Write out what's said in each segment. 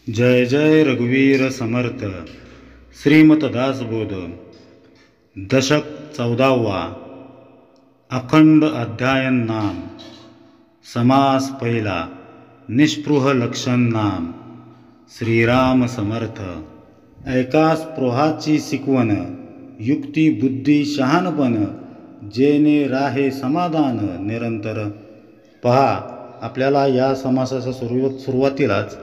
जय जय रघुवीर समर्थ. श्रीमत दासबोध. दशक 14वा. अखंड अध्यायन नाम. समास पहिला. निस्पृह लक्षण नाम. श्रीराम समर्थ. ऐका स्पृहाची शिकवण, युक्ती बुद्धी शहाणपण, जेने राहे समाधान निरंतर. पहा, आपल्याला या समासाच्या सुरुवातीलाच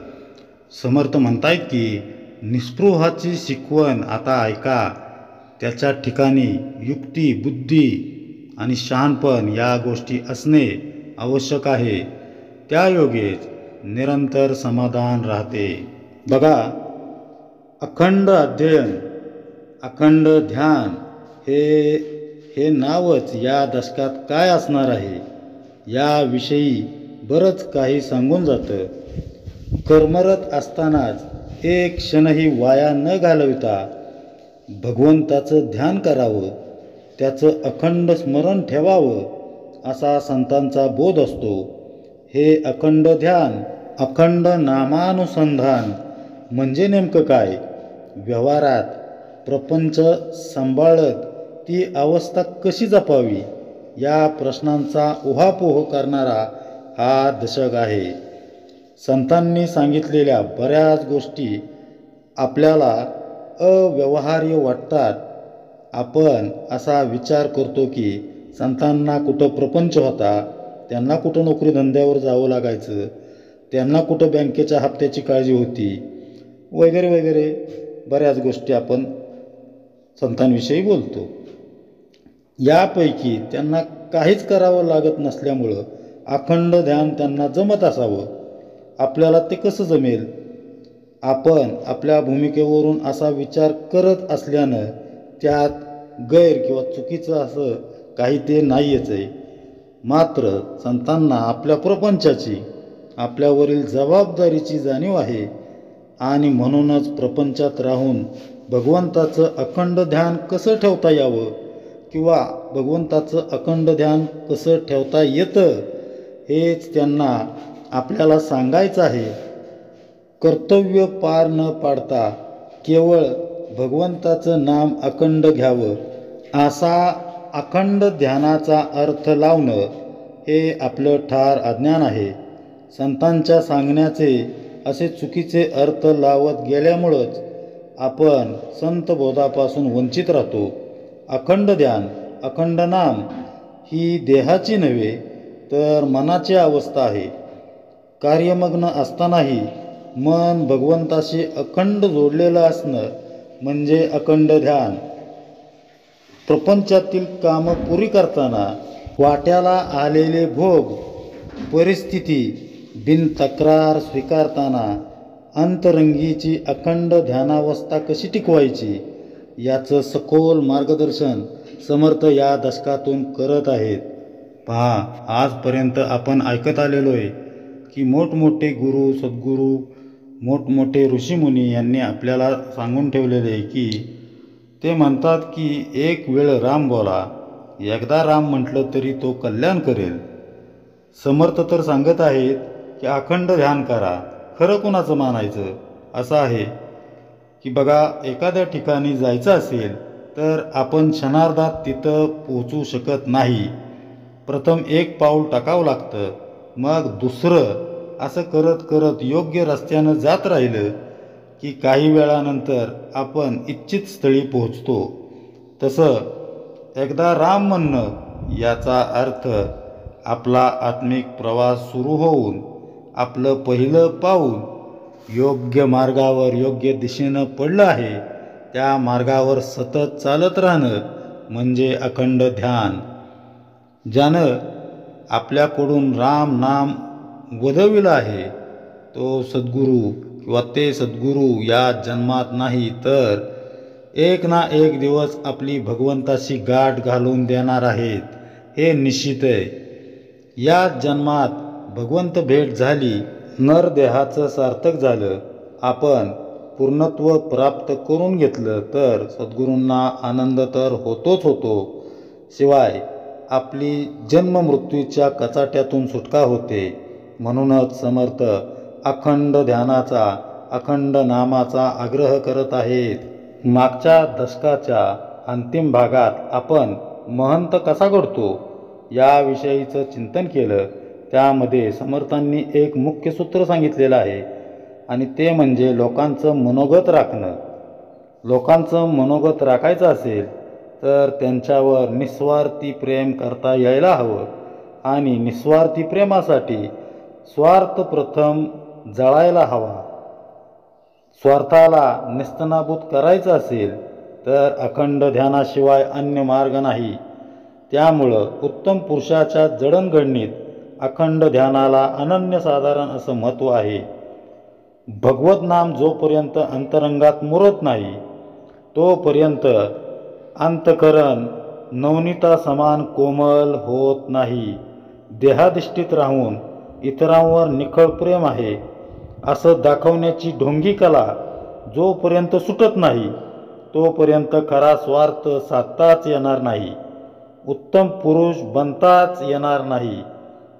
समर्थ म्हणतायत की निस्पृहाची शिकवण आता ऐका. त्याच्या ठिकाणी युक्ती बुद्धी आणि शहाणपण या गोष्टी असणे आवश्यक आहे. त्या योगेच निरंतर समाधान राहते. बघा, अखंड अध्ययन अखंड ध्यान हे नावच या दशकात काय असणार आहे याविषयी बरंच काही सांगून जातं. कर्मरत असतानाच एक क्षणही वाया न घालविता भगवंताचं ध्यान करावं, त्याचं अखंड स्मरण ठेवावं असा संतांचा बोध असतो. हे अखंड ध्यान अखंड नामानुसंधान म्हणजे नेमकं काय? व्यवहारात प्रपंच सांभाळत ती अवस्था कशी जपावी या प्रश्नांचा उहापोह करणारा हा दशक आहे. संतांनी सांगितलेल्या बऱ्याच गोष्टी आपल्याला अव्यवहार्य वाटतात. आपण असा विचार करतो की संतांना कुठं प्रपंच होता, त्यांना कुठं नोकरी धंद्यावर जावं लागायचं, त्यांना कुठं बँकेच्या हप्त्याची काळजी होती वगैरे वगैरे बऱ्याच गोष्टी आपण संतांविषयी बोलतो. यापैकी त्यांना काहीच करावं लागत नसल्यामुळं अखंड ध्यान त्यांना जमत असावं. आपल्याला ते कसं जमेल? आपण आपल्या भूमिकेवरून असा विचार करत असल्यानं त्यात गैर किंवा चुकीचं असं काही ते नाहीच आहे. मात्र संतांना आपल्या प्रपंचाची आपल्यावरील जबाबदारीची जाणीव आहे आणि म्हणूनच प्रपंचात राहून भगवंताचं अखंड ध्यान कसं ठेवता यावं किंवा भगवंताचं अखंड ध्यान कसं ठेवता येतं हेच त्यांना आपल्याला सांगायचं आहे. कर्तव्य पार न पाडता केवळ भगवंताचं नाम अखंड घ्यावं असा अखंड ध्यानाचा अर्थ लावणं हे आपलं ठार अज्ञान आहे. संतांच्या सांगण्याचे असे चुकीचे अर्थ लावत गेल्यामुळंच आपण संत बोधापासून वंचित राहतो. अखंड ध्यान अखंड नाम ही देहाची नव्हे तर मनाची अवस्था आहे. कार्यमग्न असतानाही मन भगवंताशी अखंड जोडलेलं असणं म्हणजे अखंड ध्यान. प्रपंचातील कामं पुरी करताना वाट्याला आलेले भोग परिस्थिती बिनतक्रार स्वीकारताना अंतरंगीची अखंड ध्यानावस्था कशी टिकवायची याचं सखोल मार्गदर्शन समर्थ या दशकातून करत आहेत. पहा, आजपर्यंत आपण ऐकत आलेलो आहे की मोठमोठे गुरु सद्गुरू मोठमोठे ऋषीमुनी यांनी आपल्याला सांगून ठेवलेले आहे की ते म्हणतात की एक वेळ राम बोला, एकदा राम म्हटलं तरी तो कल्याण करेल. समर्थ तर सांगत आहेत की अखंड ध्यान करा. खरं कुणाचं मानायचं? असं आहे की बघा, एखाद्या ठिकाणी जायचं असेल तर आपण क्षणार्धात तिथं पोहोचू शकत नाही. प्रथम एक पाऊल टाकावं लागतं, मग दुसरं. असं करत करत योग्य रस्त्यानं जात राहिलं की काही वेळानंतर आपण इच्छित स्थळी पोहोचतो. तसं एकदा राम म्हणणं याचा अर्थ आपला आत्मिक प्रवास सुरू होऊन आपलं पहिलं पाऊल योग्य मार्गावर योग्य दिशेनं पडलं आहे. त्या मार्गावर सतत चालत राहणं म्हणजे अखंड ध्यान. ज्यानं आपल्याकडून राम नाम वदविलं आहे तो सद्गुरू किंवा ते सद्गुरू या जन्मात नाही तर एक ना एक दिवस आपली भगवंताशी गाठ घालून देणार आहेत हे निश्चित आहे. या जन्मात भगवंत भेट झाली, नरदेहाचं सार्थक झालं, आपण पूर्णत्व प्राप्त करून घेतलं तर सद्गुरूंना आनंद तर होतोच होतो. शिवाय आपली जन्ममृत्यूच्या कचाट्यातून सुटका होते. म्हणूनच समर्थ अखंड ध्यानाचा अखंड नामाचा आग्रह करत आहेत. मागच्या दशकाच्या अंतिम भागात आपण महंत कसा घडतो याविषयीचं चिंतन केलं. त्यामध्ये समर्थांनी एक मुख्य सूत्र सांगितलेलं आहे आणि ते म्हणजे लोकांचं मनोगत राखणं. लोकांचं मनोगत राखायचं असेल तर त्यांच्यावर निस्वार्थी प्रेम करता यायला हवं आणि निस्वार्थी प्रेमासाठी स्वार्थ प्रथम जळायला हवा. स्वार्थाला नेस्तनाबूत करायचं असेल तर अखंड ध्यानाशिवाय अन्य मार्ग नाही. त्यामुळं उत्तम पुरुषाच्या जडणघडणीत अखंड ध्यानाला अनन्यसाधारण असं महत्त्व आहे. भगवत नाम जोपर्यंत अंतरंगात मुरत नाही तोपर्यंत अंतःकरण नवनीता समान कोमल होत नाही. देहाधिष्ठित राहून इतरांवर निखळ प्रेम आहे असं दाखवण्याची ढोंगी कला जोपर्यंत सुटत नाही तोपर्यंत खरा स्वार्थ साधताच येणार नाही. उत्तम पुरुष बनताच येणार नाही.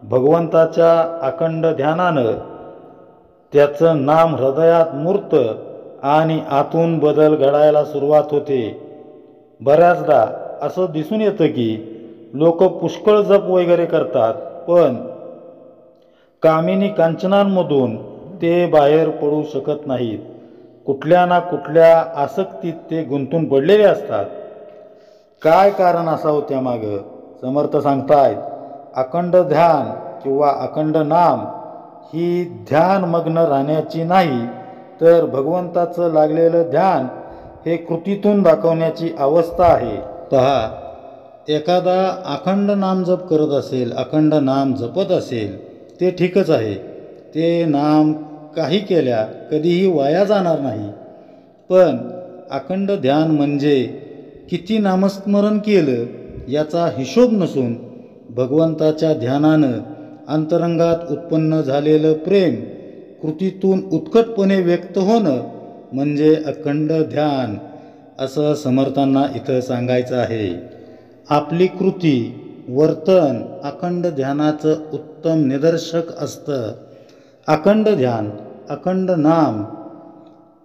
भगवंताच्या अखंड ध्यानानं त्याचं नाम हृदयात मूर्त आणि आतून बदल घडायला सुरुवात होते. बऱ्याचदा असं दिसून येतं की लोक पुष्कळ जप वगैरे करतात, पण कामिनी कांचनांमधून ते बाहेर पडू शकत नाहीत. कुठल्या ना कुठल्या आसक्तीत ते गुंतून पडलेले असतात. काय कारण असावं त्यामागं? समर्थ सांगतायत, अखंड ध्यान किंवा अखंड नाम ही ध्यानमग्न राहण्याची नाही तर भगवंताचं लागलेलं ध्यान हे कृतीतून दाखवण्याची अवस्था आहे. पहा, एखादा अखंड नाम जप करत असेल, अखंड नाम जपत असेल, ते ठीकच आहे. ते नाम काही केल्या कधीही वाया जाणार नाही. पण अखंड ध्यान म्हणजे किती नामस्मरण केलं याचा हिशोब नसून भगवंताच्या ध्यानानं अंतरंगात उत्पन्न झालेलं प्रेम कृतीतून उत्कटपणे व्यक्त होणं म्हणजे अखंड ध्यान असं समर्थांना इथं सांगायचं आहे. आपली कृती वर्तन अखंड ध्यानाचं उत्तम निदर्शक असतं. अखंड ध्यान अखंड नाम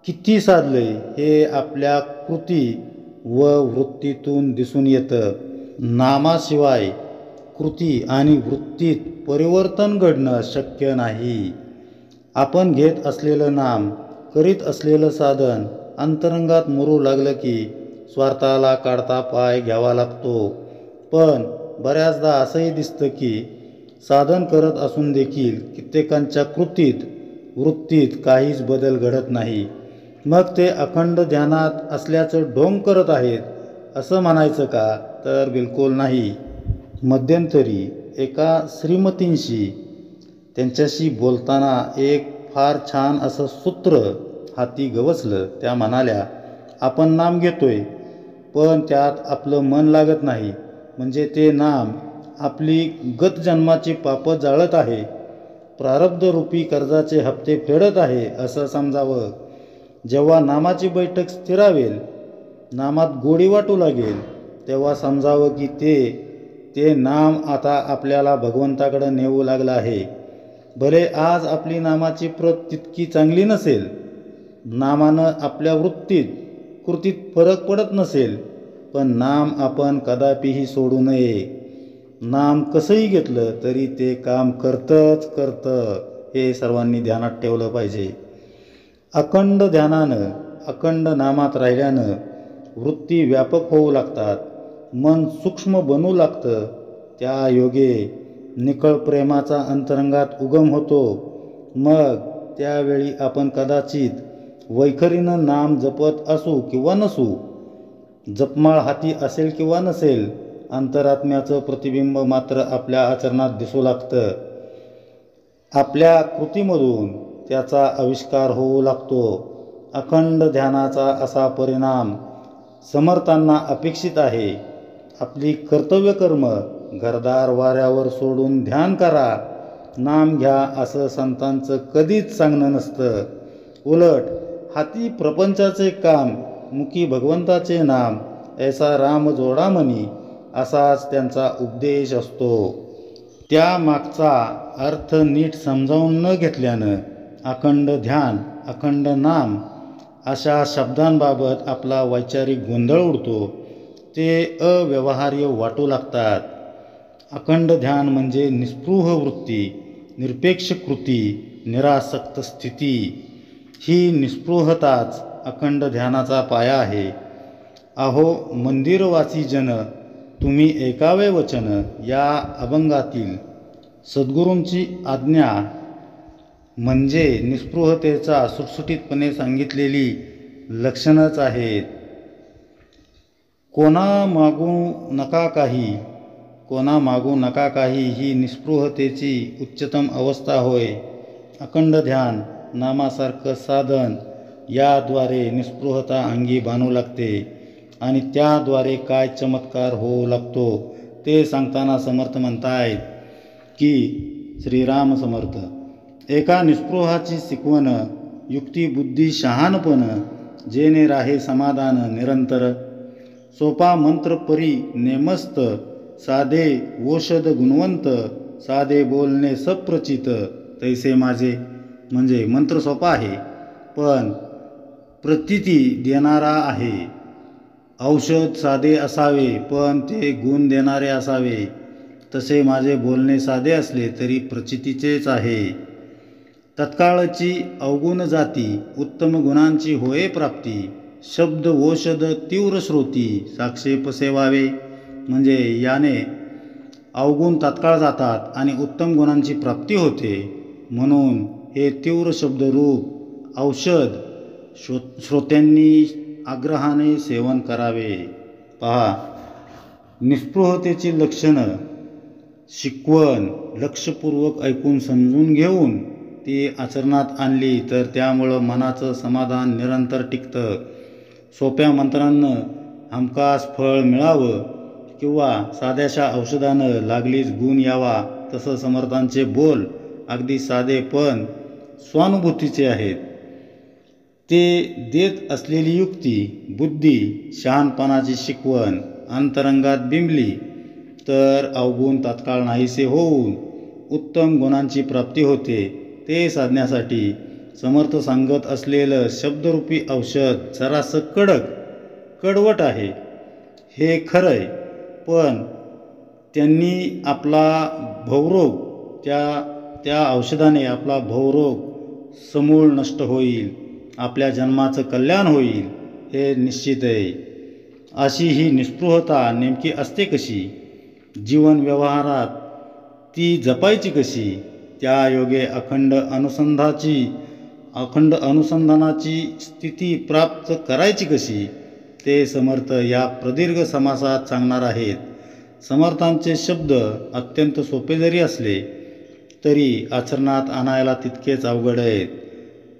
किती साधलंय हे आपल्या कृती व वृत्तीतून दिसून येतं. नामाशिवाय कृती आणि वृत्तीत परिवर्तन घडणं शक्य नाही. आपण घेत असलेलं नाम, करीत असलेलं साधन अंतरंगात मुरू लागलं की स्वार्थाला काढता पाय घ्यावा लागतो. पण बऱ्याचदा असंही दिसतं की साधन करत असून देखील कित्येकांच्या कृतीत वृत्तीत काहीच बदल घडत नाही. मग ते अखंड ध्यानात असल्याचं ढोंग करत आहेत असं म्हणायचं का? तर बिलकुल नाही. मध्यंतरी एका श्रीमतींशी त्यांच्याशी बोलताना एक फार छान असं सूत्र हाती गवसलं. त्या म्हणाल्या, आपण नाम घेतोय पण त्यात आपलं मन लागत नाही म्हणजे ते नाम आपली गत जन्माची पापं जाळत आहे, प्रारब्धरूपी कर्जाचे हप्ते फेडत आहे असं समजावं. जेव्हा नामाची बैठक स्थिरावेल, नामात गोडी वाटू लागेल, तेव्हा समजावं की ते नाम आता आपल्याला भगवंताकडं नेऊ लागलं आहे. भले आज आपली नामाची प्रत तितकी चांगली नसेल, नामानं आपल्या वृत्तीत कृतीत फरक पडत नसेल, पण नाम आपण कदापिही सोडू नये. नाम कसंही घेतलं तरी ते काम करतं हे सर्वांनी ध्यानात ठेवलं पाहिजे. अखंड ध्यानानं अखंड नामात राहिल्यानं वृत्ती व्यापक होऊ लागतात, मन सूक्ष्म बनू लागतं. त्या योगे निखळ प्रेमाचा अंतरंगात उगम होतो. मग त्यावेळी आपण कदाचित वैखरीनं नाम जपत असू किंवा नसू, जपमाळ हाती असेल किंवा नसेल, अंतरात्म्याचं प्रतिबिंब मात्र आपल्या आचरणात दिसू लागतं. आपल्या कृतीमधून त्याचा आविष्कार होऊ लागतो. अखंड ध्यानाचा असा परिणाम समर्थांना अपेक्षित आहे. आपली कर्तव्य कर्म घरदार वाऱ्यावर सोडून ध्यान करा, नाम घ्या असं संतांचं कधीच सांगणं नसतं. उलट हाती प्रपंचाचे काम, मुखी भगवंताचे नाम, ऐसा राम जोडामणी असाच त्यांचा उपदेश असतो. त्या मागचा अर्थ नीट समजावून न घेतल्यानं अखंड ध्यान अखंड नाम अशा शब्दांबाबत आपला वैचारिक गोंधळ उडतो, ते अव्यवहार्य वाटू लागतात. अखंड ध्यान म्हणजे निस्पृह वृत्ती, निरपेक्ष कृती, निरासक्त स्थिती. ही निस्पृहताच अखंड ध्यानाचा पाया आहे. अहो मंदिरवासी जन, तुम्ही ऐकावे वचन, या अभंगातील सद्गुरूंची आज्ञा म्हणजे निस्पृहतेचा सुटसुटीतपणे सांगितलेली लक्षणच आहेत. कोणा मागू नका काही ही निस्पृहतेची उच्चतम अवस्था होय. अखंड ध्यान नामासारखं साधन, याद्वारे निस्पृहता अंगी बांधू लागते आणि त्याद्वारे काय चमत्कार होऊ लागतो ते सांगताना समर्थ म्हणतायत की, श्रीराम समर्थ, एका निस्पृहाची शिकवण, युक्ती बुद्धी शहाणपण, जेणे राहे समाधान निरंतर. सोपा मंत्र परी नेमस्त, साधे औषध गुणवंत, साधे बोलणे सप्रचित, तैसे माझे. म्हणजे मंत्र सोपा आहे पण प्रतीती देणारा आहे. औषध साधे असावे पण ते गुण देणारे असावे. तसे माझे बोलणे साधे असले तरी प्रचितीचेच आहे. तत्काळची अवगुण जाती, उत्तम गुणांची होय प्राप्ती. शब्द औषध तीव्र श्रोती, साक्षेप सेवावे. म्हणजे याने अवगुण तात्काळ जातात आणि उत्तम गुणांची प्राप्ती होते. म्हणून हे तीव्र शब्दरूप औषध श्रोत्यांनी आग्रहाने सेवन करावे. पहा, निस्पृहतेची लक्षणं, शिकवण लक्षपूर्वक ऐकून समजून घेऊन ती आचरणात आणली तर त्यामुळं मनाचं समाधान निरंतर टिकतं. सोप्या मंत्रांनं हमखास फळ मिळावं किंवा साध्याशा औषधानं लागलीच गुण यावा, तसं समर्थांचे बोल अगदी साधे पण स्वानुभूतीचे आहेत. ते देत असलेली युक्ती, बुद्धी, शहाणपणाची शिकवण अंतरंगात बिंबली तर अवगुण तात्काळ नाहीसे होऊन उत्तम गुणांची प्राप्ती होते. ते साधण्यासाठी समर्थ सांगत असलेलं शब्दरूपी औषध जरासं कडवट आहे, हे खरंय. पण त्यांनी आपला भवरोग, त्या औषधाने आपला भवरोग समूळ नष्ट होईल, आपल्या जन्माचं कल्याण होईल, हे निश्चित आहे. अशी ही निस्पृहता नेमकी असते कशी? जीवन व्यवहारात ती जपायची कशी? त्या योगे अखंड अनुसंधानाची स्थिती प्राप्त करायची कशी? ते समर्थ या प्रदीर्घ समासात सांगणार आहेत. समर्थांचे शब्द अत्यंत सोपे जरी असले तरी आचरणात आणायला तितकेच अवघड आहेत.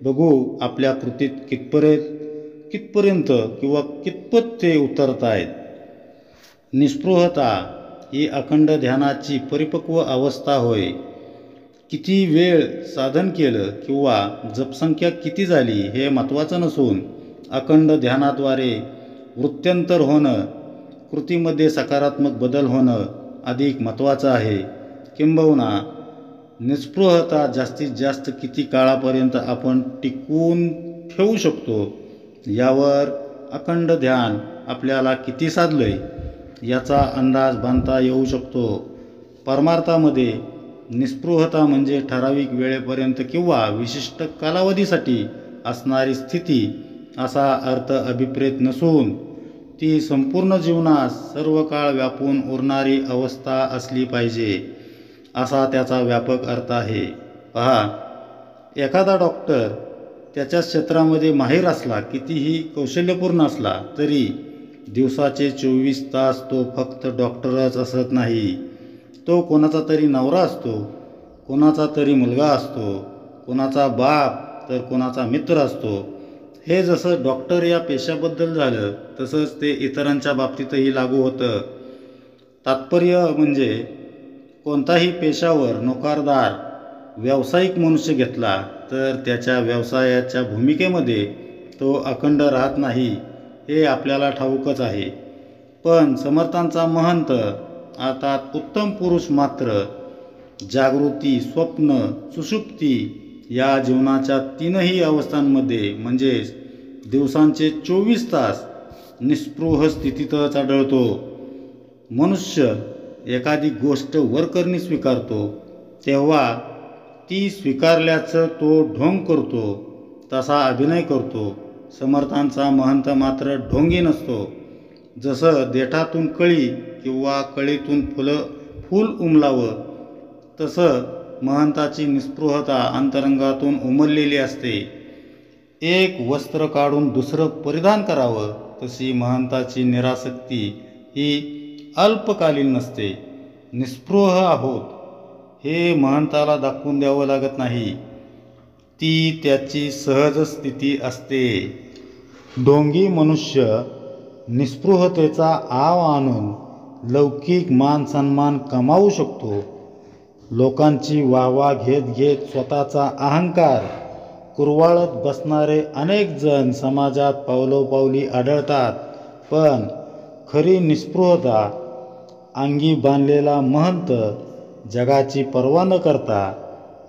बघू आपल्या कृतीत कितपर्यंत किंवा कितपत ते उतरत आहेत. निस्पृहता ही अखंड ध्यानाची परिपक्व अवस्था होय. किती वेळ साधन केलं किंवा जपसंख्या किती झाली हे महत्त्वाचं नसून अखंड ध्यानाद्वारे वृत्त्यंतर होणं, कृतीमध्ये सकारात्मक बदल होणं अधिक महत्त्वाचं आहे. किंबहुना निस्पृहता जास्तीत जास्त किती काळापर्यंत आपण टिकवून ठेवू शकतो यावर अखंड ध्यान आपल्याला किती साधलंय याचा अंदाज बांधता येऊ शकतो. परमार्थामध्ये निस्पृहता म्हणजे ठराविक वेळेपर्यंत किंवा विशिष्ट कालावधीसाठी असणारी स्थिती असा अर्थ अभिप्रेत नसून ती संपूर्ण जीवनास सर्व काळ व्यापून उरणारी अवस्था असली पाहिजे असा त्याचा व्यापक अर्थ आहे. पहा, एखादा डॉक्टर त्याच्या क्षेत्रामध्ये माहीर असला, कितीही कौशल्यपूर्ण असला तरी दिवसाचे 24 तास तो फक्त डॉक्टरच असत नाही. तो कोणाचा तरी नवरा असतो, कोणाचा तरी मुलगा असतो, कोणाचा बाप तर कोणाचा मित्र असतो. हे जसं डॉक्टर या पेशाबद्दल झालं तसंच ते इतरांच्या बाबतीतही लागू होतं. तात्पर्य म्हणजे कोणताही पेशावर नोकरदार व्यावसायिक मनुष्य घेतला तर त्याच्या व्यवसायाच्या भूमिकेमध्ये तो अखंड राहत नाही हे आपल्याला ठाऊकच आहे. पण समर्थांचा महंत अर्थात उत्तम पुरुष मात्र जागृती, स्वप्न, सुषुप्ती या जीवनाच्या तीनही अवस्थांमध्ये म्हणजेच दिवसांचे 24 तास निस्पृह स्थितीतच आढळतो. मनुष्य एखादी गोष्ट वरकरणी स्वीकारतो तेव्हा ती स्वीकारल्याचं तो ढोंग करतो, तसा अभिनय करतो. समर्थांचा महंत मात्र ढोंगी नसतो. जसं देठातून कळी किंवा कळीतून फूल उमलावं तसं महंताची निस्पृहता अंतरंगातून उमललेली असते. एक वस्त्र काढून दुसरं परिधान करावं तशी महंताची निरासक्ती ही अल्पकालीन नसते. निस्पृह आहोत हे महंताला दाखवून द्यावं लागत नाही, ती त्याची सहज स्थिती असते. ढोंगी मनुष्य निस्पृहतेचा आव आणून लौकिक मान सन्मान कमावू शकतो. लोकांची वाहवा घेत घेत स्वतःचा अहंकार कुरवाळत बसणारे अनेक जण समाजात पावलोपावली आढळतात. पण खरी निस्पृहता अंगी बांधलेला महंत जगाची पर्वा न करता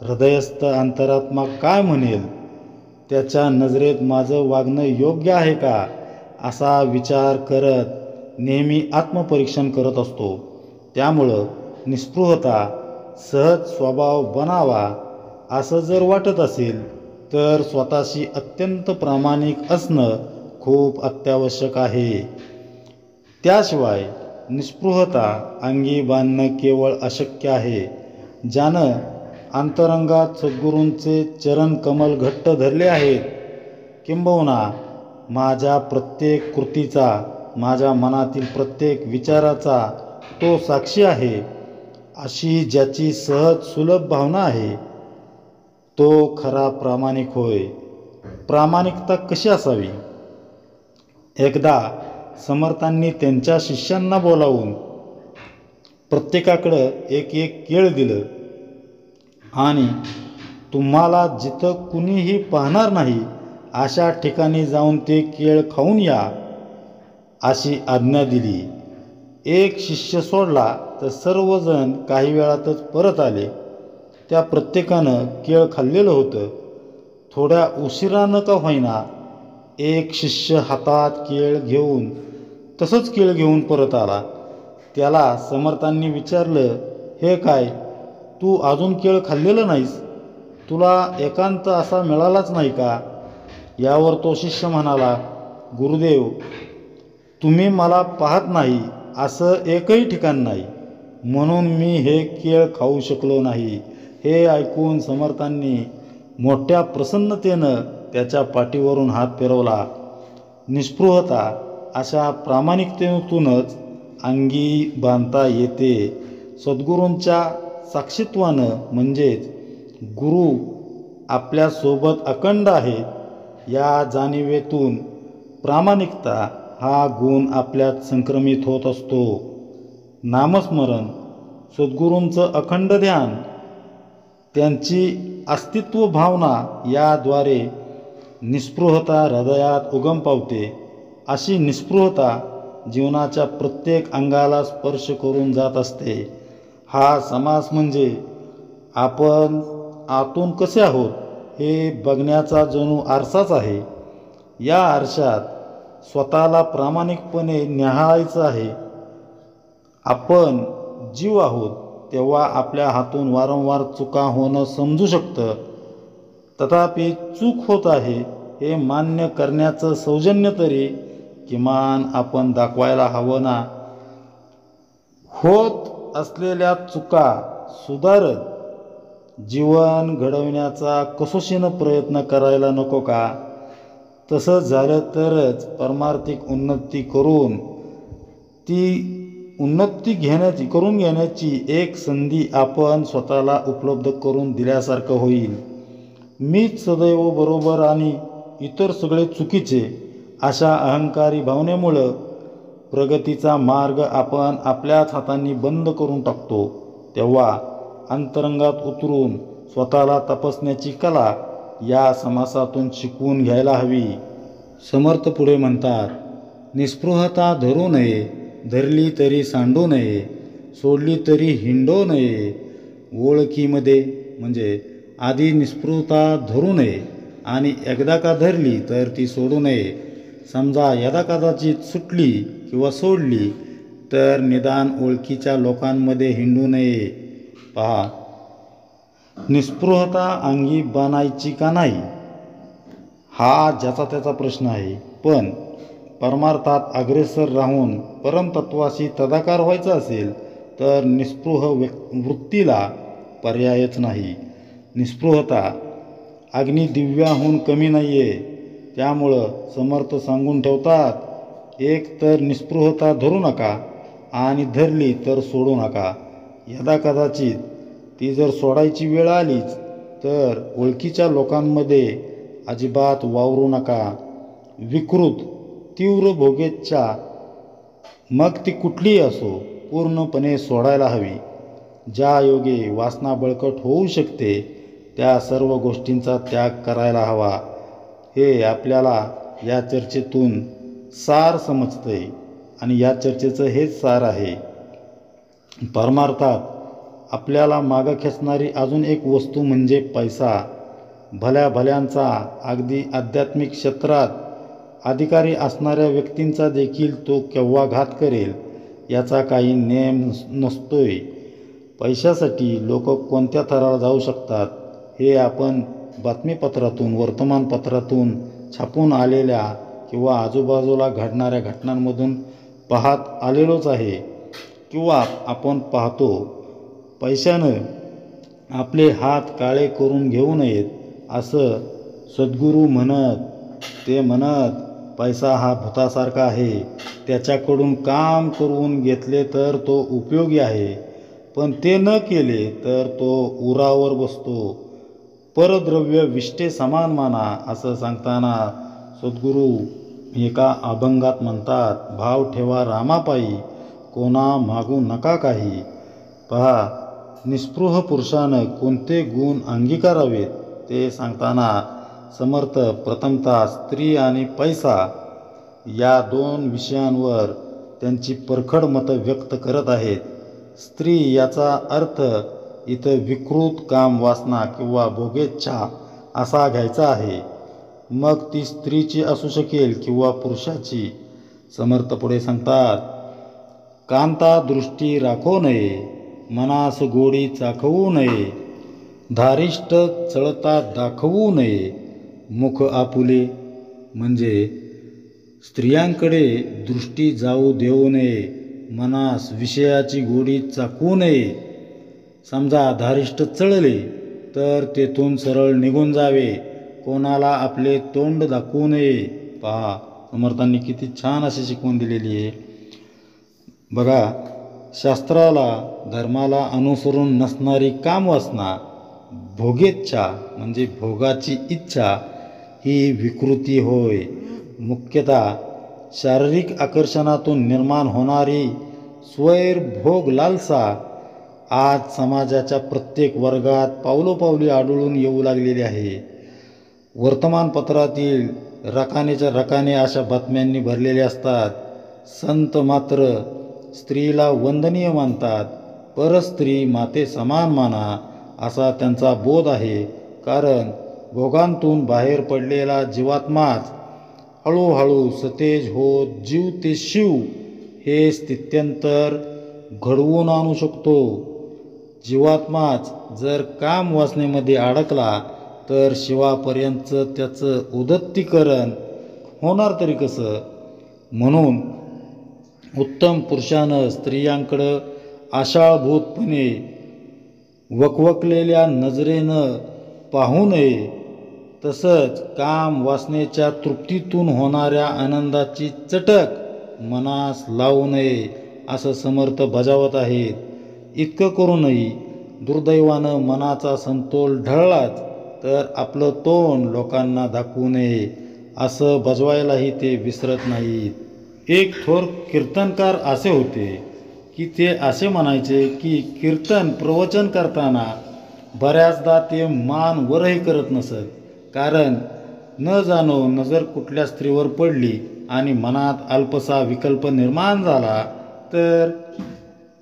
हृदयस्थ अंतरात्मा काय म्हणेल, त्याच्या नजरेत माझं वागणं योग्य आहे का, असा विचार करत नेहमी आत्मपरीक्षण करत असतो. त्यामुळं निस्पृहता सहज स्वभाव बनावा असं जर वाटत असेल तर स्वतःशी अत्यंत प्रामाणिक असणं खूप अत्यावश्यक आहे. त्याशिवाय निस्पृहता अंगी बांधणं केवळ अशक्य आहे. ज्यानं अंतरंगात सद्गुरूंचे चरण कमल घट्ट धरले आहेत, किंबहुना माझ्या प्रत्येक कृतीचा, माझ्या मनातील प्रत्येक विचाराचा तो साक्षी आहे, अशी ज्याची सहज सुलभ भावना आहे, तो खरा प्रामाणिक होय. प्रामाणिकता कशी असावी? एकदा समर्थांनी त्यांच्या शिष्यांना बोलावून प्रत्येकाकडं एक एक केळ दिलं आणि तुम्हाला जिथं कुणीही पाहणार नाही अशा ठिकाणी जाऊन ते केळ खाऊन या, अशी आज्ञा दिली. एक शिष्य सोडला तर सर्वजण काही वेळातच परत आले. त्या प्रत्येकानं केळ खाल्लेलं होतं. थोड्या उशिरानं का होईना एक शिष्य हातात केळ घेऊन तसंच केळ घेऊन परत आला. त्याला समर्थांनी विचारलं, हे काय, तू अजून केळ खाल्लेलं नाहीस? तुला एकांत असा मिळालाच नाही का? यावर तो शिष्य म्हणाला, गुरुदेव, तुम्ही मला पाहत नाही असं एकही ठिकाण नाही, म्हणून मी हे केळ खाऊ शकलो नाही. हे ऐकून समर्थांनी मोठ्या प्रसन्नतेनं त्याच्या पाठीवरून हात फिरवला. निस्पृहता अशा प्रामाणिकतेतूनच अंगी बांधता येते. सद्गुरूंच्या साक्षीत्वानं म्हणजेच गुरु आपल्यासोबत अखंड आहेत या जाणिवेतून प्रामाणिकता हा गुण आपल्यात संक्रमित होत असतो. नामस्मरण, सद्गुरूंचं अखंड ध्यान, त्यांची अस्तित्व भावना याद्वारे निस्पृहता हृदयात उगम पावते. अशी निस्पृहता जीवनाच्या प्रत्येक अंगाला स्पर्श करून जात असते. हा समास म्हणजे आपण आतून कसे आहोत हे बघण्याचा जणू आरसाच आहे. या आरशात स्वतःला प्रामाणिकपणे निहाळायचं आहे. आपण जीव आहोत तेव्हा आपल्या हातून वारंवार चुका होणं समजू शकतं. तथापि चूक होत आहे हे मान्य करण्याचं सौजन्य तरी किमान आपण दाखवायला हवं ना. होत असलेल्या चुका सुधारत जीवन घडवण्याचा कसोशीनं प्रयत्न करायला नको का? तसं झालं तरच परमार्थिक उन्नती करून घेण्याची एक संधी आपण स्वतःला उपलब्ध करून दिल्यासारखं होईल. मीच सदैव बरोबर आणि इतर सगळे चुकीचे अशा अहंकारी भावनेमुळं प्रगतीचा मार्ग आपण आपल्याच हातांनी बंद करून टाकतो. तेव्हा अंतरंगात उतरून स्वतःला तपासण्याची कला या समासातून शिकवून घ्यायला हवी. समर्थ पुढे म्हणतात, निस्पृहता धरू नये, धरली तरी सांडू नये, सोडली तरी हिंडू नये. ओळखीमध्ये म्हणजे आधी निस्पृहता धरू नये आणि एकदा का धरली तर ती सोडू नये. समजा यदा कदाचित सुटली किंवा सोडली तर निदान ओळखीच्या लोकांमध्ये हिंडू नये. पहा, निस्पृहता अंगी बाणायची का नाही हा ज्याचा त्याचा प्रश्न आहे. पण परमार्थात अग्रेसर राहून परमतत्वाशी तदाकार व्हायचं असेल तर निस्पृह वृत्तीला पर्यायच नाही. निस्पृहता अग्निदिव्याहून कमी नाही आहे. त्यामुळं समर्थ सांगून ठेवतात, एक तर निस्पृहता धरू नका आणि धरली तर सोडू नका. यदा कदाचित ती जर सोडायची वेळ आलीच तर ओळखीच्या लोकांमध्ये अजिबात वावरू नका. विकृत तीव्र भोगेच्छा मग ती कुठलीही असो पूर्णपणे सोडायला हवी. ज्या योगे वासना बळकट होऊ शकते त्या सर्व गोष्टींचा त्याग करायला हवा. हे आपल्याला या चर्चेतून सार समजते आणि या चर्चेचं हेच सार आहे. परमार्थात आपल्याला मागं खेचणारी अजून एक वस्तू म्हणजे पैसा. भल्या भल्यांचा, अगदी आध्यात्मिक क्षेत्रात अधिकारी असणाऱ्या व्यक्तींचा देखील तो केव्हा घात करेल याचा काही नेम नसतोय. पैशासाठी लोक कोणत्या थराला जाऊ शकतात हे आपण बातमीपत्रातून, वर्तमानपत्रातून छापून आलेल्या किंवा आजूबाजूला घडणाऱ्या घटनांमधून पाहत आलेलोच आहे किंवा आपण पाहतो. पैशानं आपले हात काळे करून घेऊ नयेत असं सद्गुरू ते म्हणत पैसा हा भूतासारखा आहे. त्याच्याकडून काम करून घेतले तर तो उपयोगी आहे, पण ते न केले तर तो उरावर बसतो. परद्रव्य विष्ठे समान माना असं सांगताना सद्गुरू एका अभंगात म्हणतात, भाव ठेवा रामापायी, कोणा मागू नका काही. पहा, निस्पृह पुरुषानं कोणते गुण अंगीकारावेत ते सांगताना समर्थ प्रथमतः स्त्री आणि पैसा या दोन विषयांवर त्यांची परखड मतं व्यक्त करत आहेत. स्त्री याचा अर्थ इथं विकृत काम वासना किंवा भोगेच्छा असा घ्यायचा आहे. मग ती स्त्रीची असू शकेल किंवा पुरुषाची. समर्थ पुढे सांगतात, कांता दृष्टी राखो नये, मनास गोडी चाखवू नये, धारिष्ट चळता दाखवू नये, मुख आपुले म्हणजे स्त्रियांकडे दृष्टी जाऊ देऊ नये, मनास विषयाची गोडी चाकवू नये. समजा धारिष्ट चळले तर तेथून सरळ निघून जावे, कोणाला आपले तोंड दाखवू नये. पहा, समर्थांनी किती छान अशी शिकवण दिलेली आहे. बघा, शास्त्राला धर्माला अनुसरून नसणारी कामवासना, भोगेच्छा म्हणजे भोगाची इच्छा ही विकृती होय. मुख्यतः शारीरिक आकर्षणातून निर्माण होणारी स्वैर भोग लालसा आज समाजाच्या प्रत्येक वर्गात पावलोपावली आढळून येऊ लागलेली आहे. वर्तमानपत्रातील रकानेच्या रकाने अशा बातम्यांनी भरलेले असतात. संत मात्र स्त्रीला वंदनीय मानतात. परस्त्री माते समान माना असा त्यांचा बोध आहे. कारण भोगांतून बाहेर पडलेला जीवात्माच हळूहळू सतेज होत जीव ते शिव हे स्थित्यंतर घडवून आणू शकतो. जीवात्माच जर काम वासनेमध्ये अडकला तर शिवापर्यंत त्याचं उदत्तीकरण होणार तरी कसं. म्हणून उत्तम पुरुषानं स्त्रियांकडं आशाळभूतपणे वकवकलेल्या नजरेनं पाहू नये. तसंच काम वासनेच्या तृप्तीतून होणाऱ्या आनंदाची चटक मनास लावू नये असं समर्थ बजावत आहेत. इतकं करूनही दुर्दैवानं मनाचा समतोल ढळलाच तर आपलं तोंड लोकांना दाखवू नये असं बजवायलाही ते विसरत नाहीत. एक थोर कीर्तनकार असे होते की ते असे म्हणायचे की कीर्तन प्रवचन करताना बऱ्याचदा ते मान वरही करत नसत. कारण न जाणो नजर कुठल्या स्त्रीवर पडली आणि मनात अल्पसा विकल्प निर्माण झाला तर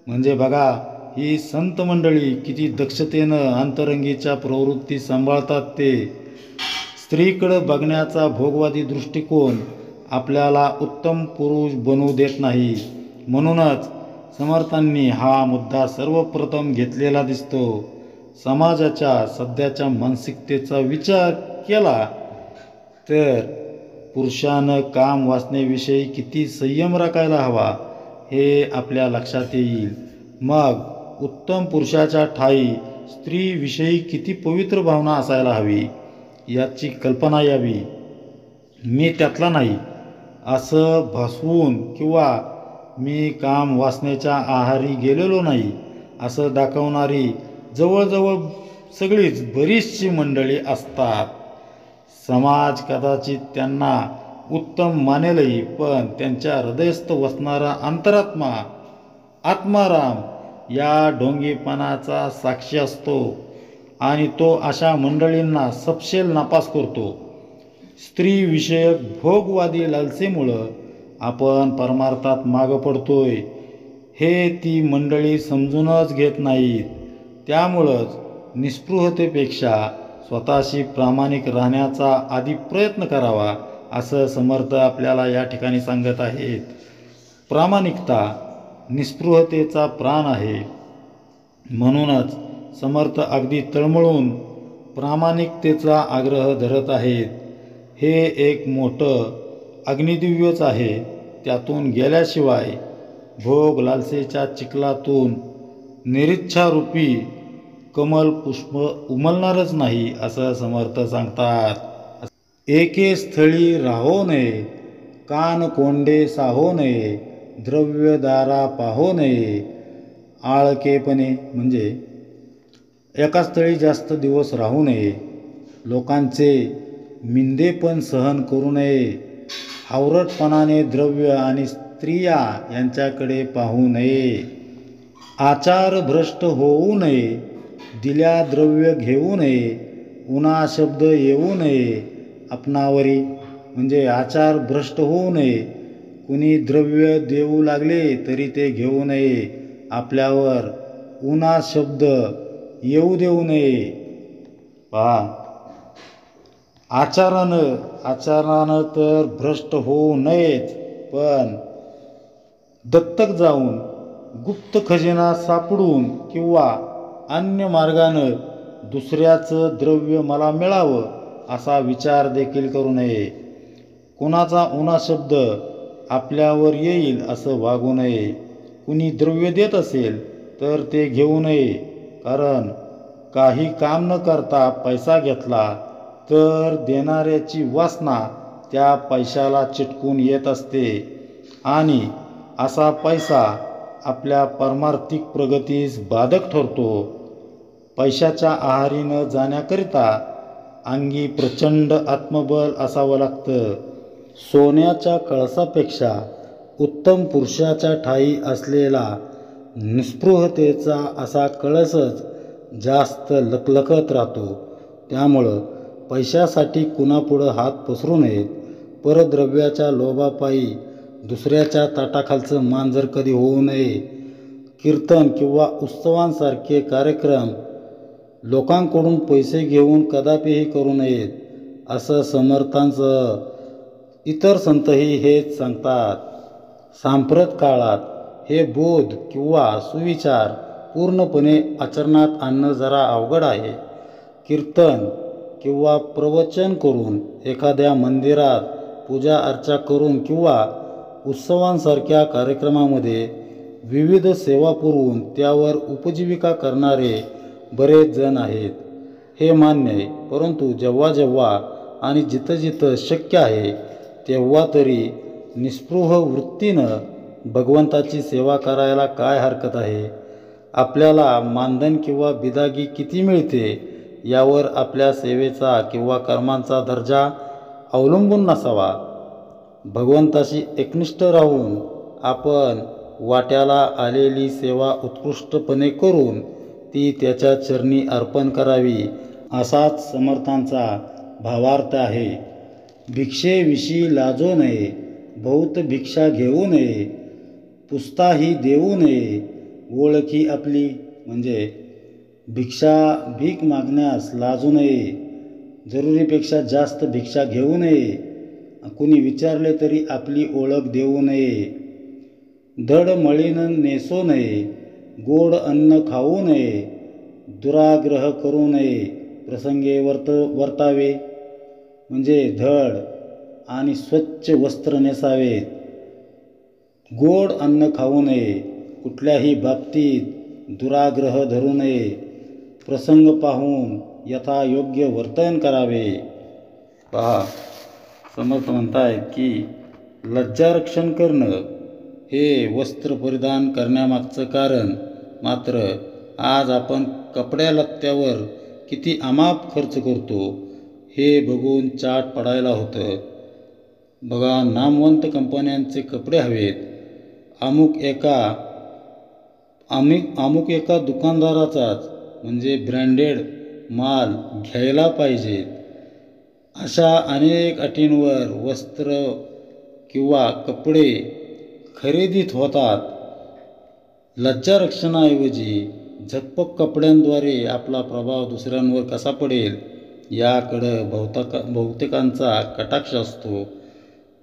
म्हणजे बघा, ही संत मंडळी किती दक्षतेनं अंतरंगीच्या प्रवृत्ती सांभाळतात ते. स्त्रीकडं बघण्याचा भोगवादी दृष्टिकोन आपल्याला उत्तम पुरुष बनवू देत नाही. म्हणूनच समर्थांनी हा मुद्दा सर्वप्रथम घेतलेला दिसतो. समाजाच्या सध्याच्या मानसिकतेचा विचार केला तर पुरुषानं काम वासनेविषयी किती संयम राखायला हवा हे आपल्या लक्षात येईल. मग उत्तम पुरुषाच्या ठायी स्त्रीविषयी किती पवित्र भावना असायला हवी याची कल्पना यावी. मी त्यातला नाही असं भासवून किंवा मी काम वासनेच्या आहारी गेलेलो नाही असं दाखवणारी जवळजवळ सगळीच बरीचशी मंडळी असतात. समाज कदाचित त्यांना उत्तम मानेलही, पण त्यांच्या हृदयस्थ वसणारा अंतरात्मा आत्माराम या ढोंगीपणाचा साक्षी असतो आणि तो अशा मंडळींना सपशेल नापास करतो. स्त्रीविषयक भोगवादी लालसेमुळं आपण परमार्थात मागं पडतोय हे ती मंडळी समजूनच घेत नाहीत. त्यामुळंच निस्पृहतेपेक्षा स्वतःशी प्रामाणिक राहण्याचा आधी प्रयत्न करावा असं समर्थ आपल्याला या ठिकाणी सांगत आहेत. प्रामाणिकता निस्पृहतेचा प्राण आहे. म्हणूनच समर्थ अगदी तळमळून प्रामाणिकतेचा आग्रह धरत आहेत. हे एक मोठं अग्निदिव्यच आहे. त्यातून गेल्याशिवाय भोग लालसेच्या चिखलातून निरीच्छारूपी कमल पुष्प उमलणारच नाही असं समर्थ सांगतात. एके स्थळी राहो नये, कान कोंडे साहो नये, द्रव्यदारा पाहो नये. आळकेपणे म्हणजे एका स्थळी जास्त दिवस राहू नये, लोकांचे मिंदेपण सहन करू नये, हावरटपणाने द्रव्य आणि स्त्रिया यांच्याकडे पाहू नये, आचार भ्रष्ट होऊ नये, दिल्या द्रव्य घेऊ नये, उना शब्द येऊ नये, आपणावरी म्हणजे आचार भ्रष्ट होऊ नये, कुणी द्रव्य देऊ लागले तरी ते घेऊ नये, आपल्यावर उना शब्द येऊ देऊ नये. पहा, आचारानं तर भ्रष्ट होऊ नयेच, पण दत्तक जाऊन गुप्त खजिना सापडून किंवा अन्य मार्गानं दुसऱ्याचं द्रव्य मला मिळावं असा विचार देखील करू नये. कुणाचा उना शब्द आपल्यावर येईल असं वागू नये. कुणी द्रव्य देत असेल तर ते घेऊ नये, कारण काही काम न करता पैसा घेतला तर देणाऱ्याची वासना त्या पैशाला चिटकून येत असते आणि असा पैसा आपल्या परमार्थिक प्रगतीस बाधक ठरतो. पैशाच्या आहारी न जाण्याकरिता अंगी प्रचंड आत्मबल असावं लागतं. सोन्याच्या कळसापेक्षा उत्तम पुरुषाच्या ठायी असलेला निस्पृहतेचा असा कळसच जास्त लखलखत राहतो. त्यामुळं पैशासाठी कुणापुढं हात पसरू नयेत. परद्रव्याच्या लोभापायी दुसऱ्याच्या ताटाखालचं मांजर कधी होऊ नये. कीर्तन किंवा उत्सवांसारखे कार्यक्रम लोकांकडून पैसे घेऊन कदापिही करू नयेत असं समर्थांचं इतर संतही हेच सांगतात. सांप्रत काळात हे बोध किंवा सुविचार पूर्णपणे आचरणात आणणं जरा अवघड आहे. कीर्तन किंवा प्रवचन करून, एखाद्या मंदिरात पूजा अर्चा करून किंवा उत्सवांसारख्या कार्यक्रमामध्ये विविध सेवा पुरवून त्यावर उपजीविका करणारे बरेच जण आहेत. हे मान्य आहे, परंतु जेव्हा जेव्हा आणि जिथं जिथं शक्य आहे तेव्हा तरी निस्पृह वृत्तीनं भगवंताची सेवा करायला काय हरकत आहे. आपल्याला मानधन किंवा बिदागी किती मिळते यावर आपल्या सेवेचा किंवा कर्मांचा दर्जा अवलंबून नसावा. भगवंताशी एकनिष्ठ राहून आपण वाट्याला आलेली सेवा उत्कृष्टपणे करून ती त्याच्या चरणी अर्पण करावी असाच समर्थांचा भावार्थ आहे. भिक्षेविषयी लाजो नये, बहुत भिक्षा घेऊ नये, पुस्ताही देऊ नये, ओळखी आपली म्हणजे भीक मागण्यास लाजू नये, जरुरीपेक्षा जास्त भिक्षा घेऊ नये, कुणी विचारले तरी आपली ओळख देऊ नये, धड मळीन नेसू नये, गोड अन्न खाऊ नये, दुराग्रह करू नये, प्रसंगे वर्तावे म्हणजे धड आणि स्वच्छ वस्त्र नेसावेत, गोड अन्न खाऊ नये, कुठल्याही बाबतीत दुराग्रह धरू नये, प्रसंग पाहून यथायोग्य वर्तन करावे. पहा, समर्थ म्हणतायत की लज्जारक्षण करणं हे वस्त्र परिधान करण्यामागचं कारण. मात्र आज आपण कपड्यालत्त्यावर किती अमाप खर्च करतो हे बघून चाट पडायला होतं. बघा, नामवंत कंपन्यांचे कपडे हवेत, अमुक एका दुकानदाराचाच म्हणजे ब्रँडेड माल घ्यायला पाहिजेत, अशा अनेक अटींवर वस्त्र किंवा कपडे खरेदीत होतात. लज्जारक्षणाऐवजी झकपक कपड्यांद्वारे आपला प्रभाव दुसऱ्यांवर कसा पडेल याकडं बहुतेकांचा कटाक्ष असतो.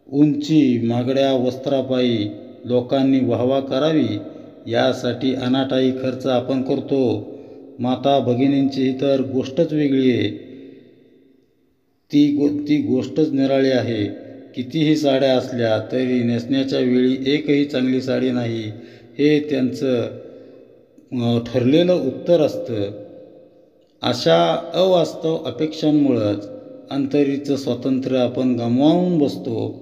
उंची महागड्या वस्त्रापायी लोकांनी वाहवा करावी यासाठी अनाठायी खर्च आपण करतो. माता भगिनींची तर गोष्टच वेगळी आहे. ती गोष्टच निराळी आहे. कितीही साड्या असल्या तरी नेसण्याच्या वेळी एकही चांगली साडी नाही हे त्यांचं ठरलेलं उत्तर असतं. अशा अवास्तव अपेक्षांमुळंच अंतरीचं स्वातंत्र्य आपण गमावून बसतो.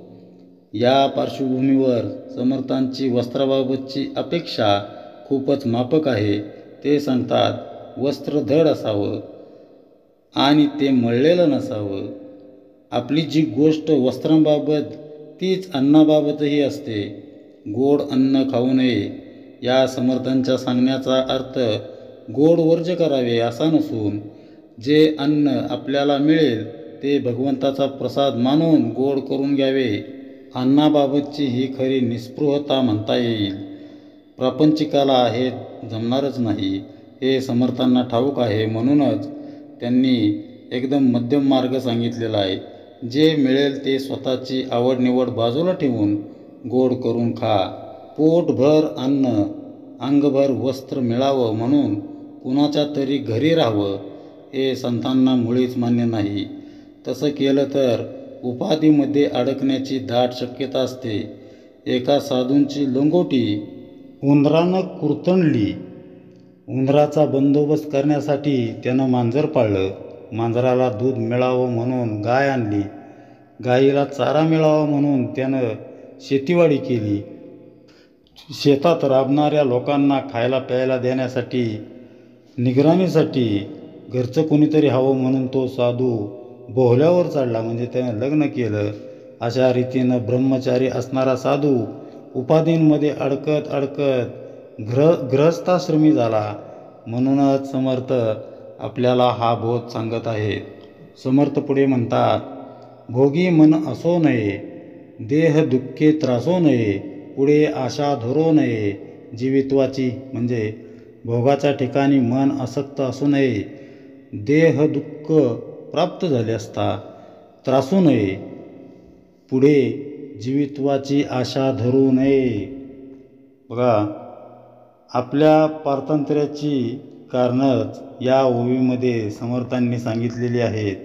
या पार्श्वभूमीवर समर्थांची वस्त्राबाबतची अपेक्षा खूपच माफक आहे. ते सांगतात, वस्त्र धड असावं आणि ते मळलेलं नसावं. आपली जी गोष्ट वस्त्रांबाबत तीच अन्नाबाबतही असते. गोड अन्न खाऊ नये या समर्थांच्या सांगण्याचा अर्थ गोड वर्ज्य करावे असा नसून जे अन्न आपल्याला मिळेल ते भगवंताचा प्रसाद मानून गोड करून घ्यावे. अन्नाबाबतची ही खरी निस्पृहता म्हणता येईल. प्रापंचिकाला हे जमणारच नाही हे समर्थांना ठाऊक आहे. म्हणूनच त्यांनी एकदम मध्यम मार्ग सांगितलेला आहे. जे मिळेल ते स्वतःची आवडनिवड बाजूला ठेवून गोड करून खा. पोटभर अन्न, अंगभर वस्त्र मिळावं म्हणून कुणाच्या तरी घरी राहावं हे संतांना मुळीच मान्य नाही. तसं केलं तर उपाधीमध्ये अडकण्याची दाट शक्यता असते. एका साधूंची लंगोटी उंदरानं कुरतंडली. उंदराचा बंदोबस्त करण्यासाठी त्यानं मांजर पाळलं. मांजराला दूध मिळावं म्हणून गाय आणली. गाईला चारा मिळावा म्हणून त्यानं शेतीवाडी केली. शेतात राबणाऱ्या लोकांना खायला प्यायला देण्यासाठी, निगराणीसाठी घरचं कोणीतरी हवं म्हणून तो साधू बोहल्यावर चढला, म्हणजे त्यानं लग्न केलं. अशा रीतीनं ब्रह्मचारी असणारा साधू उपाधींमध्ये अडकत गृहस्थाश्रमी झाला. म्हणूनच समर्थ आपल्याला हा बोध सांगत आहेत. समर्थ पुढे म्हणतात, भोगी मन असो नये, देह दुःखे त्रासो नये, पुढे आशा धरो नये, जीवित्वाची म्हणजे भोगाच्या ठिकाणी मन आसक्त असू नये, देह दुःख प्राप्त झाले असता त्रासू नये, पुढे जीवित्वाची आशा धरू नये. बघा, आपल्या पारतंत्र्याची कारणंच या ओवीमध्ये समर्थांनी सांगितलेली आहेत.